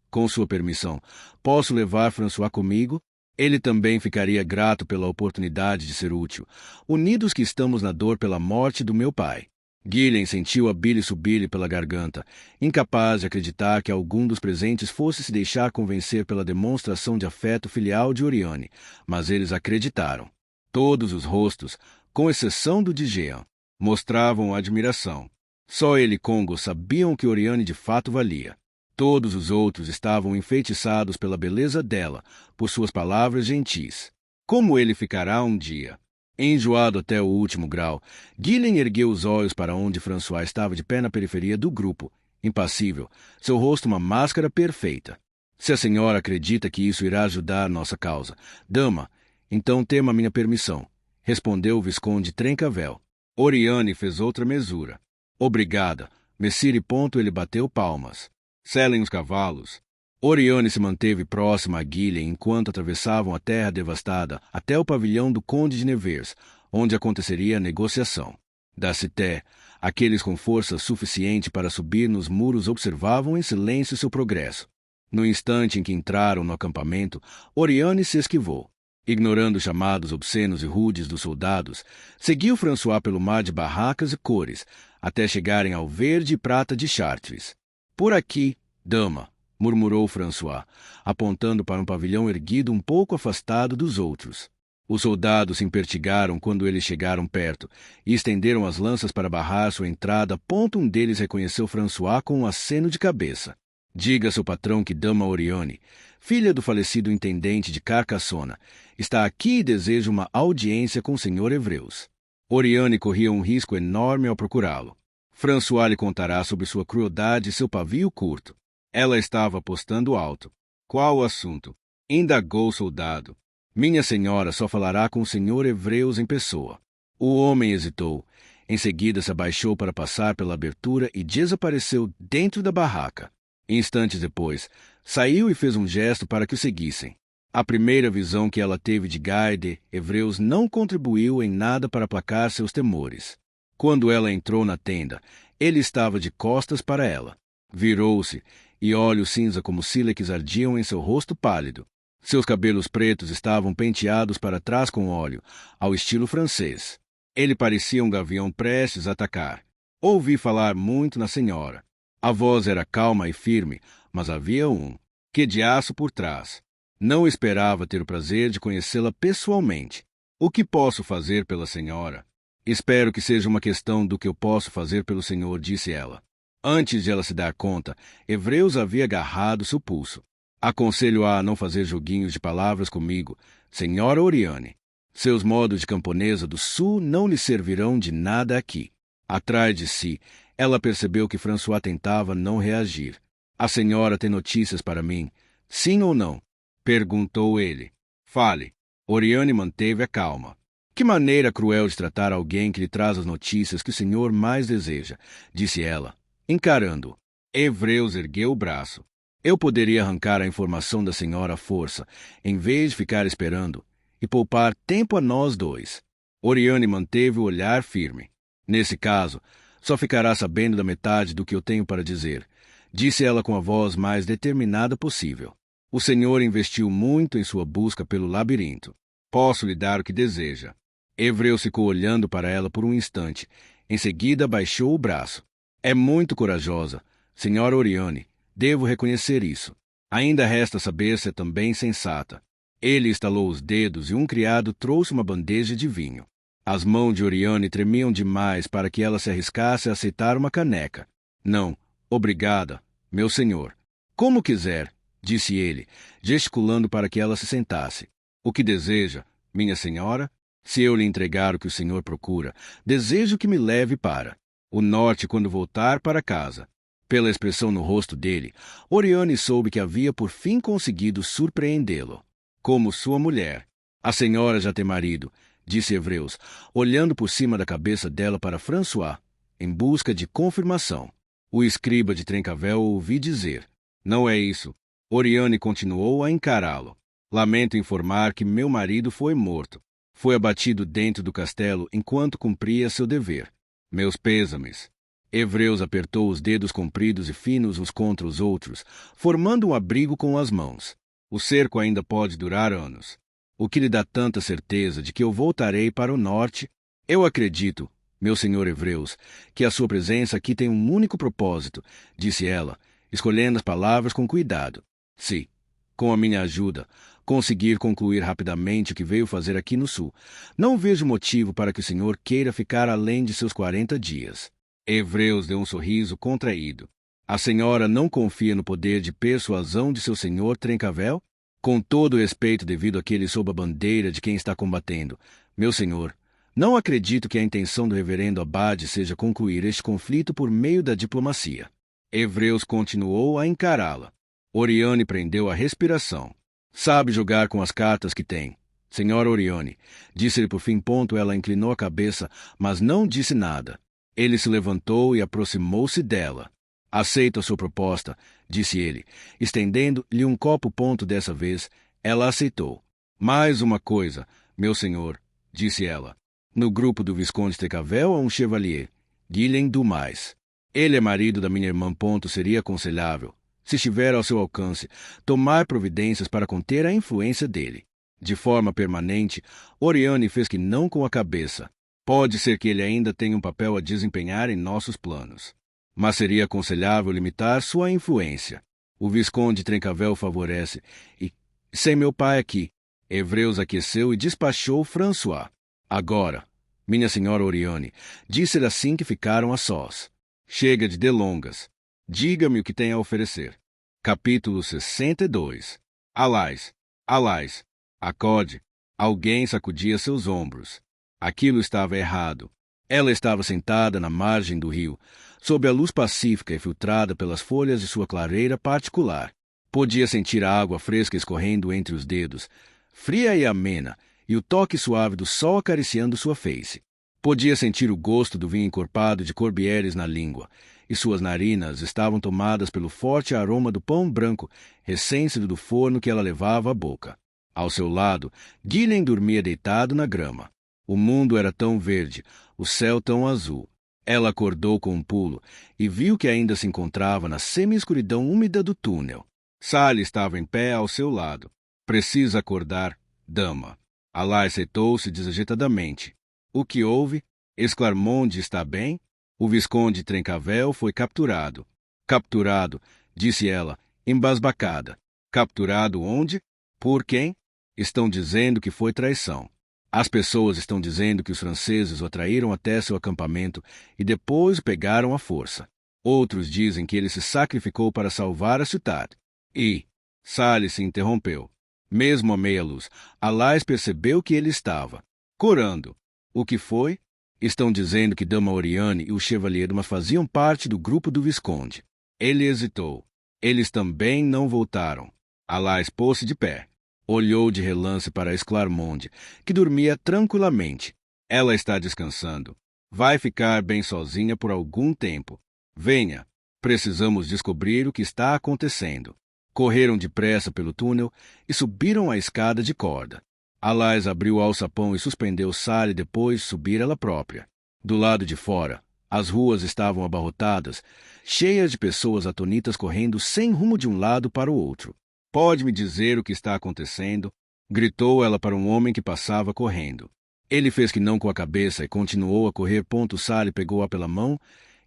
com sua permissão, posso levar François comigo? Ele também ficaria grato pela oportunidade de ser útil, unidos que estamos na dor pela morte do meu pai. Gillen sentiu a bile subir-lhe pela garganta, incapaz de acreditar que algum dos presentes fosse se deixar convencer pela demonstração de afeto filial de Oriane, mas eles acreditaram. Todos os rostos, com exceção do de Jean, mostravam admiração. Só ele e Congo sabiam que Oriane de fato valia. Todos os outros estavam enfeitiçados pela beleza dela, por suas palavras gentis. Como ele ficará um dia? Enjoado até o último grau, Gillen ergueu os olhos para onde François estava de pé na periferia do grupo, impassível, seu rosto uma máscara perfeita. Se a senhora acredita que isso irá ajudar nossa causa, dama, então tema minha permissão, respondeu o Visconde Trencavel. Oriane fez outra mesura. Obrigada, messire. Ele bateu palmas. Selem os cavalos. Oriane se manteve próxima a Gillen enquanto atravessavam a terra devastada até o pavilhão do Conde de Nevers, onde aconteceria a negociação. Da cité, aqueles com força suficiente para subir nos muros observavam em silêncio seu progresso. No instante em que entraram no acampamento, Oriane se esquivou. Ignorando os chamados obscenos e rudes dos soldados, seguiu François pelo mar de barracas e cores, até chegarem ao verde e prata de Chartres. Por aqui, dama, murmurou François, apontando para um pavilhão erguido um pouco afastado dos outros. Os soldados se impertigaram quando eles chegaram perto e estenderam as lanças para barrar sua entrada. Um deles reconheceu François com um aceno de cabeça. Diga a seu patrão que dama Oriane, filha do falecido intendente de Carcassona, está aqui e deseja uma audiência com o Sr. Evreus. Oriane corria um risco enorme ao procurá-lo. François lhe contará sobre sua crueldade e seu pavio curto. Ela estava apostando alto. Qual o assunto? Indagou o soldado. Minha senhora só falará com o Sr. Evreus em pessoa. O homem hesitou. Em seguida se abaixou para passar pela abertura e desapareceu dentro da barraca. Instantes depois, saiu e fez um gesto para que o seguissem. A primeira visão que ela teve de Gai de Hebreus não contribuiu em nada para aplacar seus temores. Quando ela entrou na tenda, ele estava de costas para ela. Virou-se, e olhos cinza como sílex ardiam em seu rosto pálido. Seus cabelos pretos estavam penteados para trás com óleo, ao estilo francês. Ele parecia um gavião prestes a atacar. Ouvi falar muito na senhora. A voz era calma e firme, mas havia um quê de aço por trás. Não esperava ter o prazer de conhecê-la pessoalmente. O que posso fazer pela senhora? Espero que seja uma questão do que eu posso fazer pelo senhor, disse ela. Antes de ela se dar conta, Hebreus havia agarrado seu pulso. Aconselho-a a não fazer joguinhos de palavras comigo, senhora Oriane. Seus modos de camponesa do sul não lhe servirão de nada aqui. Atrás de si, ela percebeu que François tentava não reagir. A senhora tem notícias para mim, sim ou não? Perguntou ele. Fale. Oriane manteve a calma. Que maneira cruel de tratar alguém que lhe traz as notícias que o senhor mais deseja, disse ela, encarando-o. Hebreus ergueu o braço. Eu poderia arrancar a informação da senhora à força, em vez de ficar esperando, e poupar tempo a nós dois. Oriane manteve o olhar firme. Nesse caso, só ficará sabendo da metade do que eu tenho para dizer, disse ela com a voz mais determinada possível. O senhor investiu muito em sua busca pelo labirinto. Posso lhe dar o que deseja. Hebreus ficou olhando para ela por um instante. Em seguida, baixou o braço. É muito corajosa, senhora Oriane. Devo reconhecer isso. Ainda resta saber se é também sensata. Ele estalou os dedos e um criado trouxe uma bandeja de vinho. As mãos de Oriane tremiam demais para que ela se arriscasse a aceitar uma caneca. Não, obrigada, meu senhor. Como quiser, disse ele, gesticulando para que ela se sentasse. O que deseja, minha senhora? Se eu lhe entregar o que o senhor procura, desejo que me leve para o norte quando voltar para casa. Pela expressão no rosto dele, Oriane soube que havia por fim conseguido surpreendê-lo. Como sua mulher. A senhora já tem marido, disse Hebreus, olhando por cima da cabeça dela para François, em busca de confirmação. O escriba de Trencavel ouvi dizer. Não é isso. Oriane continuou a encará-lo. Lamento informar que meu marido foi morto. Foi abatido dentro do castelo enquanto cumpria seu dever. Meus pêsames. Hebreus apertou os dedos compridos e finos uns contra os outros, formando um abrigo com as mãos. O cerco ainda pode durar anos. O que lhe dá tanta certeza de que eu voltarei para o norte? Eu acredito, meu senhor Hebreus, que a sua presença aqui tem um único propósito, disse ela, escolhendo as palavras com cuidado. Se, com a minha ajuda, conseguir concluir rapidamente o que veio fazer aqui no sul, não vejo motivo para que o senhor queira ficar além de seus 40 dias. Hebreus deu um sorriso contraído. A senhora não confia no poder de persuasão de seu senhor Trencavel? Com todo o respeito devido àquele sob a bandeira de quem está combatendo, meu senhor, não acredito que a intenção do reverendo abade seja concluir este conflito por meio da diplomacia. Hebreus continuou a encará-la. Oriane prendeu a respiração. Sabe jogar com as cartas que tem. Senhora Oriane, disse-lhe por fim. Ela inclinou a cabeça, mas não disse nada. Ele se levantou e aproximou-se dela. Aceito a sua proposta, disse ele, estendendo-lhe um copo. Dessa vez, ela aceitou. Mais uma coisa, meu senhor, disse ela. No grupo do Visconde Trencavel há um chevalier, Guilhem Dumas. Ele é marido da minha irmã. Seria aconselhável, se estiver ao seu alcance, tomar providências para conter a influência dele. De forma permanente, Oriane fez que não com a cabeça. Pode ser que ele ainda tenha um papel a desempenhar em nossos planos. Mas seria aconselhável limitar sua influência. O Visconde Trencavel favorece, e, sem meu pai aqui, Hebreus aqueceu e despachou François. Agora, minha senhora Oriane, disse-lhe assim que ficaram a sós. Chega de delongas. Diga-me o que tem a oferecer. Capítulo 62. Alás, alás, acode. Alguém sacudia seus ombros. Aquilo estava errado. Ela estava sentada na margem do rio, sob a luz pacífica e filtrada pelas folhas de sua clareira particular. Podia sentir a água fresca escorrendo entre os dedos, fria e amena, e o toque suave do sol acariciando sua face. Podia sentir o gosto do vinho encorpado de Corbieres na língua, e suas narinas estavam tomadas pelo forte aroma do pão branco, recém-saído do forno que ela levava à boca. Ao seu lado, Gillian dormia deitado na grama. O mundo era tão verde, o céu tão azul. Ela acordou com um pulo e viu que ainda se encontrava na semi-escuridão úmida do túnel. Sally estava em pé ao seu lado. Precisa acordar, dama. Alai sentou-se desajeitadamente. O que houve? Esclarmonde está bem? O Visconde Trencavel foi capturado. Capturado, disse ela, embasbacada. Capturado onde? Por quem? Estão dizendo que foi traição. As pessoas estão dizendo que os franceses o traíram até seu acampamento e depois o pegaram à força. Outros dizem que ele se sacrificou para salvar a cidade. E Sally se interrompeu. Mesmo à meia-luz, Alais percebeu que ele estava corando. O que foi? Estão dizendo que Dama Oriane e o Chevalier Dumas faziam parte do grupo do Visconde. Ele hesitou. Eles também não voltaram. Alais pôs-se de pé. Olhou de relance para Esclarmonde, que dormia tranquilamente. Ela está descansando. Vai ficar bem sozinha por algum tempo. Venha. Precisamos descobrir o que está acontecendo. Correram depressa pelo túnel e subiram a escada de corda. Alais abriu o alçapão e suspendeu Sally depois de subir ela própria. Do lado de fora, as ruas estavam abarrotadas, cheias de pessoas atonitas correndo sem rumo de um lado para o outro. Pode me dizer o que está acontecendo? Gritou ela para um homem que passava correndo. Ele fez que não com a cabeça e continuou a correr. Sally pegou-a pela mão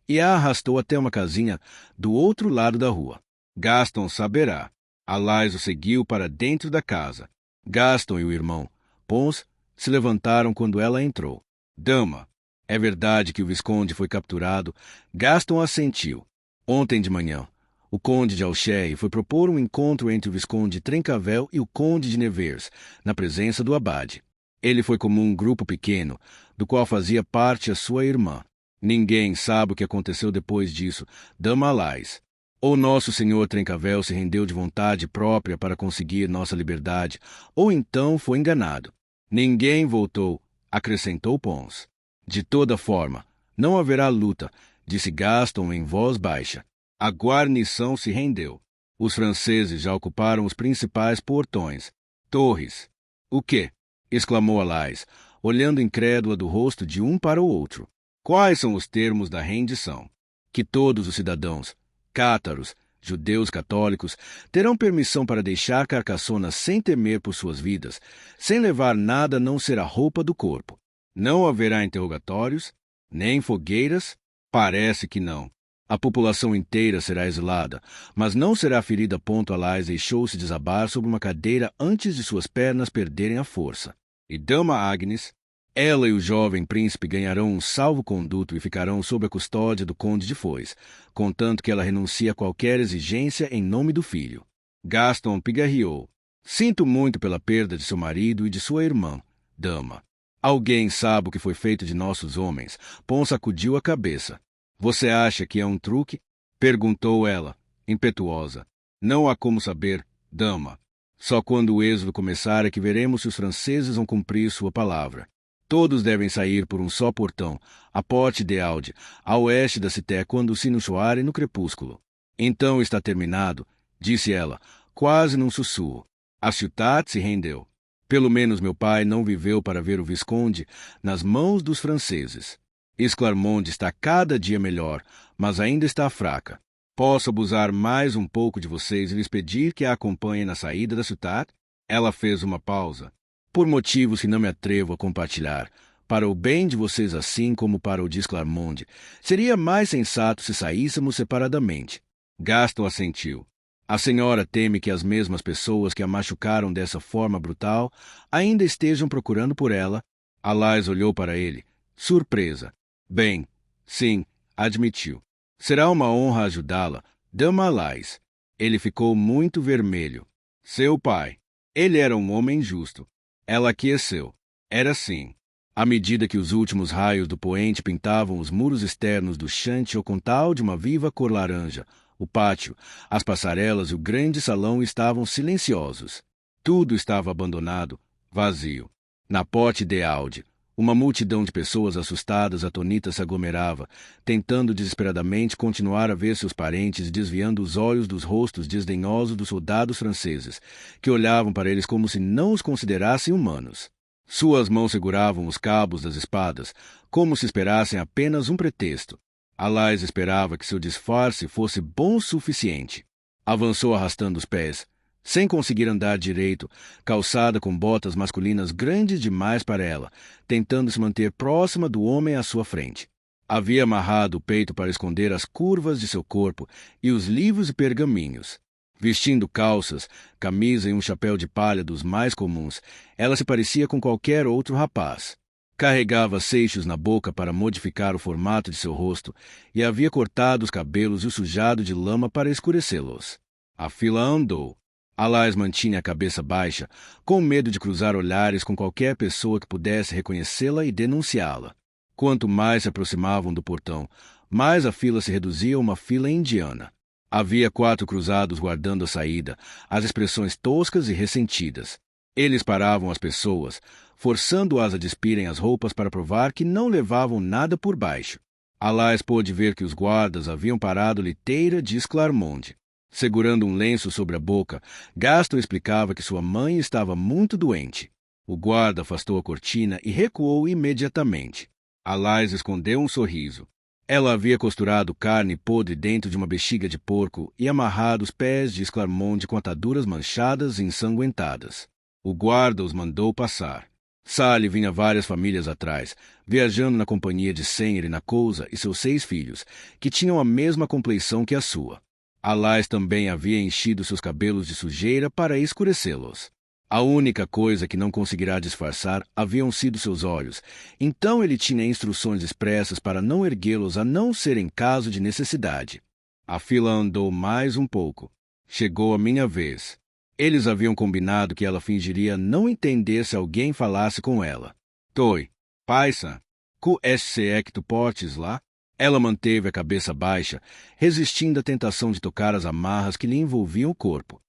e a arrastou até uma casinha do outro lado da rua. Gaston saberá. Alais o seguiu para dentro da casa. Gaston e o irmão, Pons, se levantaram quando ela entrou. Dama, é verdade que o Visconde foi capturado? Gaston assentiu. Ontem de manhã, o Conde de Alchere foi propor um encontro entre o Visconde Trencavel e o Conde de Nevers, na presença do abade. Ele foi como um grupo pequeno, do qual fazia parte a sua irmã. Ninguém sabe o que aconteceu depois disso, Dama Alais. Ou nosso senhor Trencavel se rendeu de vontade própria para conseguir nossa liberdade, ou então foi enganado. Ninguém voltou, acrescentou Pons. De toda forma, não haverá luta, disse Gaston em voz baixa. A guarnição se rendeu. Os franceses já ocuparam os principais portões. Torres. O quê? Exclamou Alais, olhando incrédula do rosto de um para o outro. Quais são os termos da rendição? Que todos os cidadãos, cátaros, judeus católicos, terão permissão para deixar Carcassona sem temer por suas vidas, sem levar nada a não ser a roupa do corpo. Não haverá interrogatórios, nem fogueiras? Parece que não. A população inteira será exilada, mas não será ferida. Alais deixou-se desabar sobre uma cadeira antes de suas pernas perderem a força. E Dama Agnes, ela e o jovem príncipe ganharão um salvo-conduto e ficarão sob a custódia do Conde de Foix, contanto que ela renuncie a qualquer exigência em nome do filho. Gaston pigarreou. Sinto muito pela perda de seu marido e de sua irmã, dama. Alguém sabe o que foi feito de nossos homens? Pons sacudiu a cabeça. Você acha que é um truque? Perguntou ela, impetuosa. Não há como saber, dama. Só quando o êxodo começar é que veremos se os franceses vão cumprir sua palavra. Todos devem sair por um só portão, a Porte de Aude, a oeste da Cité, quando o sino soar no crepúsculo. Então está terminado, disse ela, quase num sussurro. A cidade se rendeu. Pelo menos meu pai não viveu para ver o Visconde nas mãos dos franceses. Esclarmonde está cada dia melhor, mas ainda está fraca. Posso abusar mais um pouco de vocês e lhes pedir que a acompanhem na saída da cidade? Ela fez uma pausa. Por motivos que não me atrevo a compartilhar, para o bem de vocês assim como para o de Esclarmonde, seria mais sensato se saíssemos separadamente. Gaston assentiu. A senhora teme que as mesmas pessoas que a machucaram dessa forma brutal ainda estejam procurando por ela? Alais olhou para ele, surpresa. Bem, sim, admitiu. Será uma honra ajudá-la, Dama Alais. Ele ficou muito vermelho. Seu pai. Ele era um homem justo. Ela aqueceu. Era sim. À medida que os últimos raios do poente pintavam os muros externos do Chanty-au-Comtal de uma viva cor laranja, o pátio, as passarelas e o grande salão estavam silenciosos. Tudo estava abandonado, vazio. Na Porte de Aude, Uma multidão de pessoas assustadas, atônitas, se aglomerava, tentando desesperadamente continuar a ver seus parentes e desviando os olhos dos rostos desdenhosos dos soldados franceses, que olhavam para eles como se não os considerassem humanos. Suas mãos seguravam os cabos das espadas, como se esperassem apenas um pretexto. Alais esperava que seu disfarce fosse bom o suficiente. Avançou arrastando os pés, sem conseguir andar direito, calçada com botas masculinas grandes demais para ela, tentando se manter próxima do homem à sua frente. Havia amarrado o peito para esconder as curvas de seu corpo e os livros e pergaminhos. Vestindo calças, camisa e um chapéu de palha dos mais comuns, ela se parecia com qualquer outro rapaz. Carregava seixos na boca para modificar o formato de seu rosto e havia cortado os cabelos e o sujado de lama para escurecê-los. A fila andou. Alais mantinha a cabeça baixa, com medo de cruzar olhares com qualquer pessoa que pudesse reconhecê-la e denunciá-la. Quanto mais se aproximavam do portão, mais a fila se reduzia a uma fila indiana. Havia 4 cruzados guardando a saída, as expressões toscas e ressentidas. Eles paravam as pessoas, forçando-as a despirem as roupas para provar que não levavam nada por baixo. Alais pôde ver que os guardas haviam parado liteira de Esclarmonde. Segurando um lenço sobre a boca, Gaston explicava que sua mãe estava muito doente. O guarda afastou a cortina e recuou imediatamente. Alais escondeu um sorriso. Ela havia costurado carne podre dentro de uma bexiga de porco e amarrado os pés de Esclarmonde com ataduras manchadas e ensanguentadas. O guarda os mandou passar. Sally vinha várias famílias atrás, viajando na companhia de Senhor e Nakousa e seus 6 filhos, que tinham a mesma compleição que a sua. Alais também havia enchido seus cabelos de sujeira para escurecê-los. A única coisa que não conseguirá disfarçar haviam sido seus olhos, então ele tinha instruções expressas para não erguê-los a não ser em caso de necessidade. A fila andou mais um pouco. Chegou a minha vez. Eles haviam combinado que ela fingiria não entender se alguém falasse com ela. Toi, paisa, cu é que tu portes lá? Ela manteve a cabeça baixa, resistindo à tentação de tocar as amarras que lhe envolviam o corpo.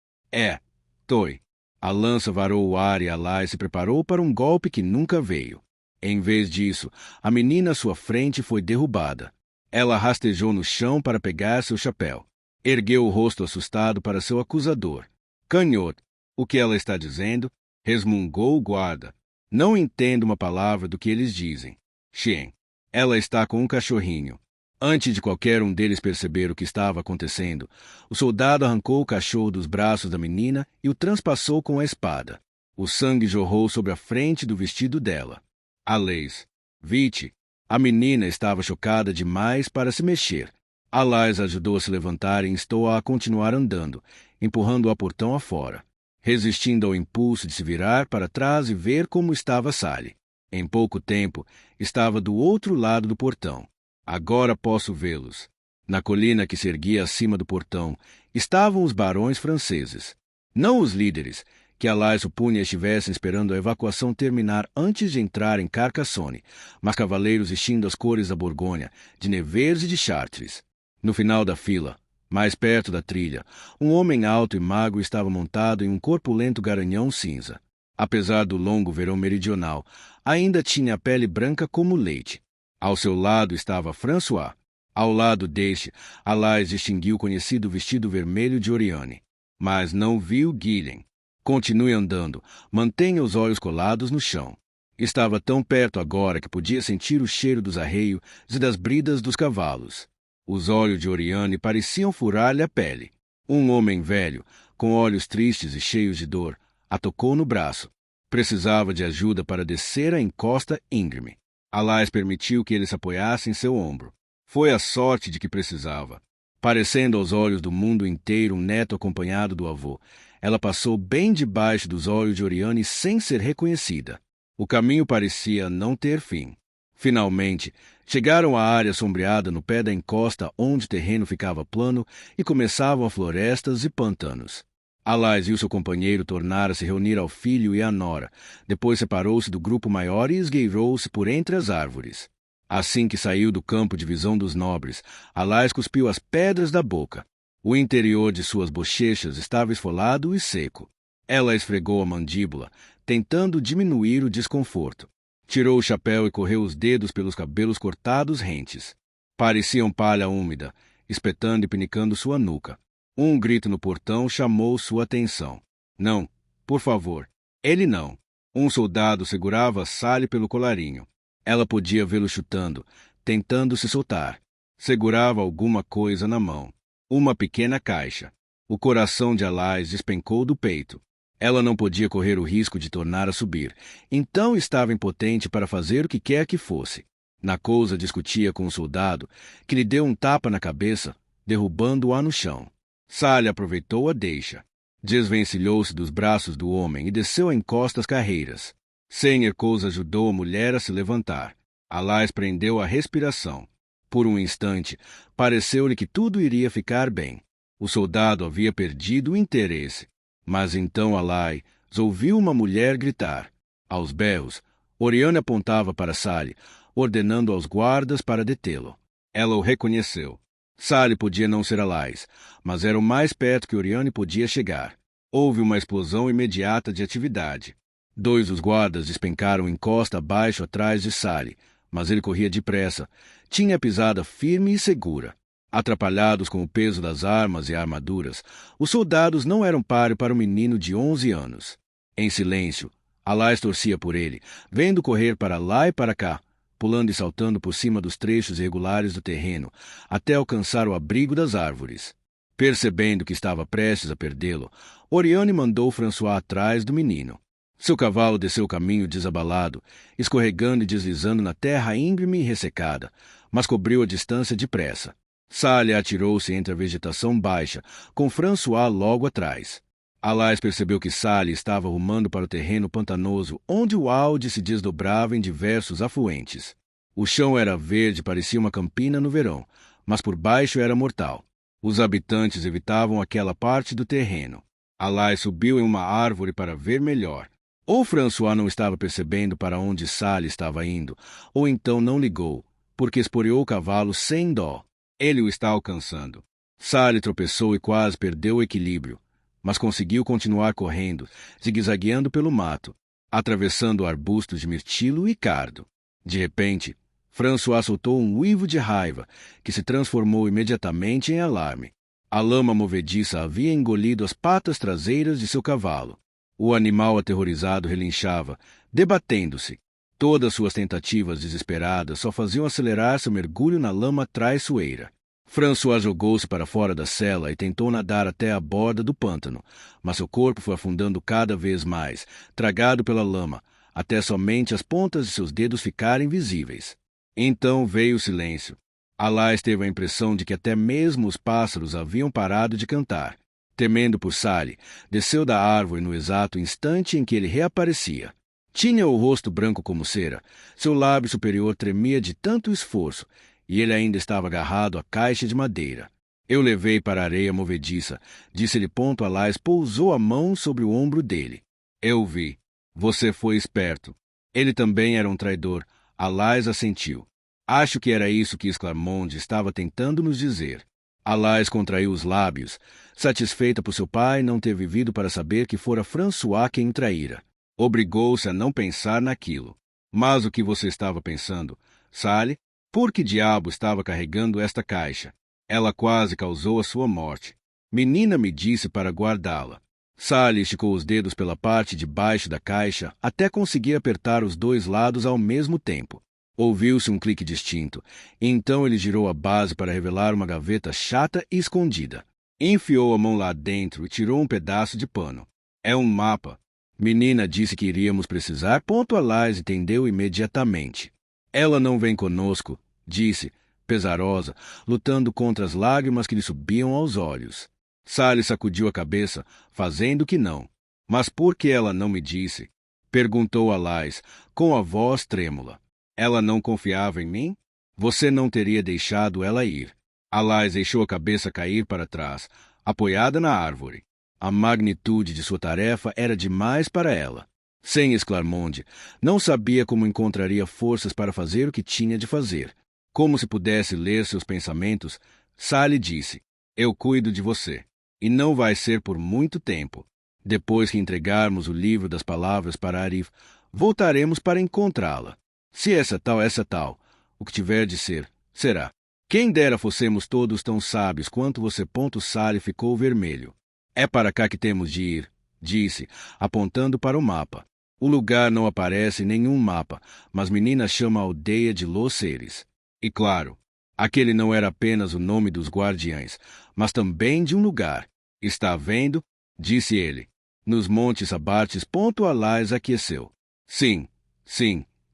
Toi. A lança varou o ar e Alais se preparou para um golpe que nunca veio. Em vez disso, a menina à sua frente foi derrubada. Ela rastejou no chão para pegar seu chapéu. Ergueu o rosto assustado para seu acusador. Canhoto, o que ela está dizendo? Resmungou o guarda. Não entendo uma palavra do que eles dizem. Xien. Ela está com um cachorrinho. Antes de qualquer um deles perceber o que estava acontecendo, o soldado arrancou o cachorro dos braços da menina e o transpassou com a espada. O sangue jorrou sobre a frente do vestido dela. Alais. Vite. A menina estava chocada demais para se mexer. Alais ajudou a se levantar e instou-a a continuar andando, empurrando-a portão afora, resistindo ao impulso de se virar para trás e ver como estava Sally. Em pouco tempo, estava do outro lado do portão. Agora posso vê-los. Na colina que se erguia acima do portão, estavam os barões franceses. Não os líderes, que Alais supunha estivessem esperando a evacuação terminar antes de entrar em Carcassonne, mas cavaleiros vestindo as cores da Borgonha, de Nevers e de Chartres. No final da fila, mais perto da trilha, um homem alto e magro estava montado em um corpulento garanhão cinza. Apesar do longo verão meridional, ainda tinha a pele branca como leite. Ao seu lado estava François. Ao lado deste, Alais distinguiu o conhecido vestido vermelho de Oriane. Mas não viu Guilhem. Continue andando, mantenha os olhos colados no chão. Estava tão perto agora que podia sentir o cheiro dos arreios e das bridas dos cavalos. Os olhos de Oriane pareciam furar-lhe a pele. Um homem velho, com olhos tristes e cheios de dor, a tocou no braço. Precisava de ajuda para descer a encosta íngreme. Alais permitiu que ele se apoiasse em seu ombro. Foi a sorte de que precisava. Parecendo aos olhos do mundo inteiro um neto acompanhado do avô, ela passou bem debaixo dos olhos de Oriane sem ser reconhecida. O caminho parecia não ter fim. Finalmente, chegaram à área sombreada no pé da encosta onde o terreno ficava plano e começavam as florestas e pantanos. Alais e o seu companheiro tornaram a se reunir ao filho e à nora. Depois separou-se do grupo maior e esgueirou-se por entre as árvores. Assim que saiu do campo de visão dos nobres, Alais cuspiu as pedras da boca. O interior de suas bochechas estava esfolado e seco. Ela esfregou a mandíbula, tentando diminuir o desconforto. Tirou o chapéu e correu os dedos pelos cabelos cortados rentes. Pareciam palha úmida, espetando e pinicando sua nuca. Um grito no portão chamou sua atenção. Não, por favor. Ele não. Um soldado segurava Sally pelo colarinho. Ela podia vê-lo chutando, tentando se soltar. Segurava alguma coisa na mão. Uma pequena caixa. O coração de Alice despencou do peito. Ela não podia correr o risco de tornar a subir, então estava impotente para fazer o que quer que fosse. Nakousa discutia com o soldado, que lhe deu um tapa na cabeça, derrubando-a no chão. Sally aproveitou a deixa. Desvencilhou-se dos braços do homem e desceu a encosta às carreiras. Senhor Cousa ajudou a mulher a se levantar. Alice prendeu a respiração. Por um instante, pareceu-lhe que tudo iria ficar bem. O soldado havia perdido o interesse. Mas então Alice ouviu uma mulher gritar. Aos berros, Oriane apontava para Sally, ordenando aos guardas para detê-lo. Ela o reconheceu. Sally podia não ser Alice, mas era o mais perto que Oriane podia chegar. Houve uma explosão imediata de atividade. 2 dos guardas despencaram encosta abaixo atrás de Sally, mas ele corria depressa. Tinha a pisada firme e segura. Atrapalhados com o peso das armas e armaduras, os soldados não eram páreo para um menino de 11 anos. Em silêncio, Alice torcia por ele, vendo correr para lá e para cá, pulando e saltando por cima dos trechos irregulares do terreno, até alcançar o abrigo das árvores. Percebendo que estava prestes a perdê-lo, Oriane mandou François atrás do menino. Seu cavalo desceu o caminho desabalado, escorregando e deslizando na terra íngreme e ressecada, mas cobriu a distância depressa. Sally atirou-se entre a vegetação baixa, com François logo atrás. Alice percebeu que Sally estava rumando para o terreno pantanoso, onde o Aude se desdobrava em diversos afluentes. O chão era verde e parecia uma campina no verão, mas por baixo era mortal. Os habitantes evitavam aquela parte do terreno. Alice subiu em uma árvore para ver melhor. Ou François não estava percebendo para onde Sally estava indo, ou então não ligou, porque esporeou o cavalo sem dó. Ele o está alcançando. Sally tropeçou e quase perdeu o equilíbrio, mas conseguiu continuar correndo, zigue-zagueando pelo mato, atravessando arbustos de mirtilo e cardo. De repente, François soltou um uivo de raiva, que se transformou imediatamente em alarme. A lama movediça havia engolido as patas traseiras de seu cavalo. O animal aterrorizado relinchava, debatendo-se. Todas suas tentativas desesperadas só faziam acelerar seu mergulho na lama traiçoeira. François jogou-se para fora da cela e tentou nadar até a borda do pântano, mas seu corpo foi afundando cada vez mais, tragado pela lama, até somente as pontas de seus dedos ficarem visíveis. Então veio o silêncio. Alice teve a impressão de que até mesmo os pássaros haviam parado de cantar. Temendo por Sally, desceu da árvore no exato instante em que ele reaparecia. Tinha o rosto branco como cera, seu lábio superior tremia de tanto esforço, e ele ainda estava agarrado à caixa de madeira. Eu levei para a areia movediça, disse-lhe ponto. Alice pousou a mão sobre o ombro dele. Eu vi. Você foi esperto. Ele também era um traidor. Alice assentiu. Acho que era isso que Esclarmonde estava tentando nos dizer. Alice contraiu os lábios, satisfeita por seu pai não ter vivido para saber que fora François quem o traíra. Obrigou-se a não pensar naquilo. Mas o que você estava pensando, Sally? Por que diabo estava carregando esta caixa? Ela quase causou a sua morte. Menina me disse para guardá-la. Sally esticou os dedos pela parte de baixo da caixa até conseguir apertar os 2 lados ao mesmo tempo. Ouviu-se um clique distinto, e então ele girou a base para revelar uma gaveta chata e escondida. Enfiou a mão lá dentro e tirou um pedaço de pano. É um mapa. Menina disse que iríamos precisar. Alice entendeu imediatamente. Ela não vem conosco, disse, pesarosa, lutando contra as lágrimas que lhe subiam aos olhos. Sally sacudiu a cabeça, fazendo que não. Mas por que ela não me disse? Perguntou Alice, com a voz trêmula. Ela não confiava em mim? Você não teria deixado ela ir. Alice deixou a cabeça cair para trás, apoiada na árvore. A magnitude de sua tarefa era demais para ela. Sem Esclarmonde, não sabia como encontraria forças para fazer o que tinha de fazer. Como se pudesse ler seus pensamentos, Sally disse, eu cuido de você. E não vai ser por muito tempo. Depois que entregarmos o livro das palavras para Arif, voltaremos para encontrá-la. Se essa tal, o que tiver de ser, será. Quem dera fossemos todos tão sábios quanto você. Sally ficou vermelho. É para cá que temos de ir, disse, apontando para o mapa. O lugar não aparece em nenhum mapa, mas menina chama a aldeia de Los Ceres. E claro, aquele não era apenas o nome dos guardiães, mas também de um lugar. Está vendo? Disse ele. Nos montes abates. A Lais aqueceu. Sim,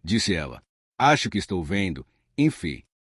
disse ela. Acho que estou vendo. Enfim.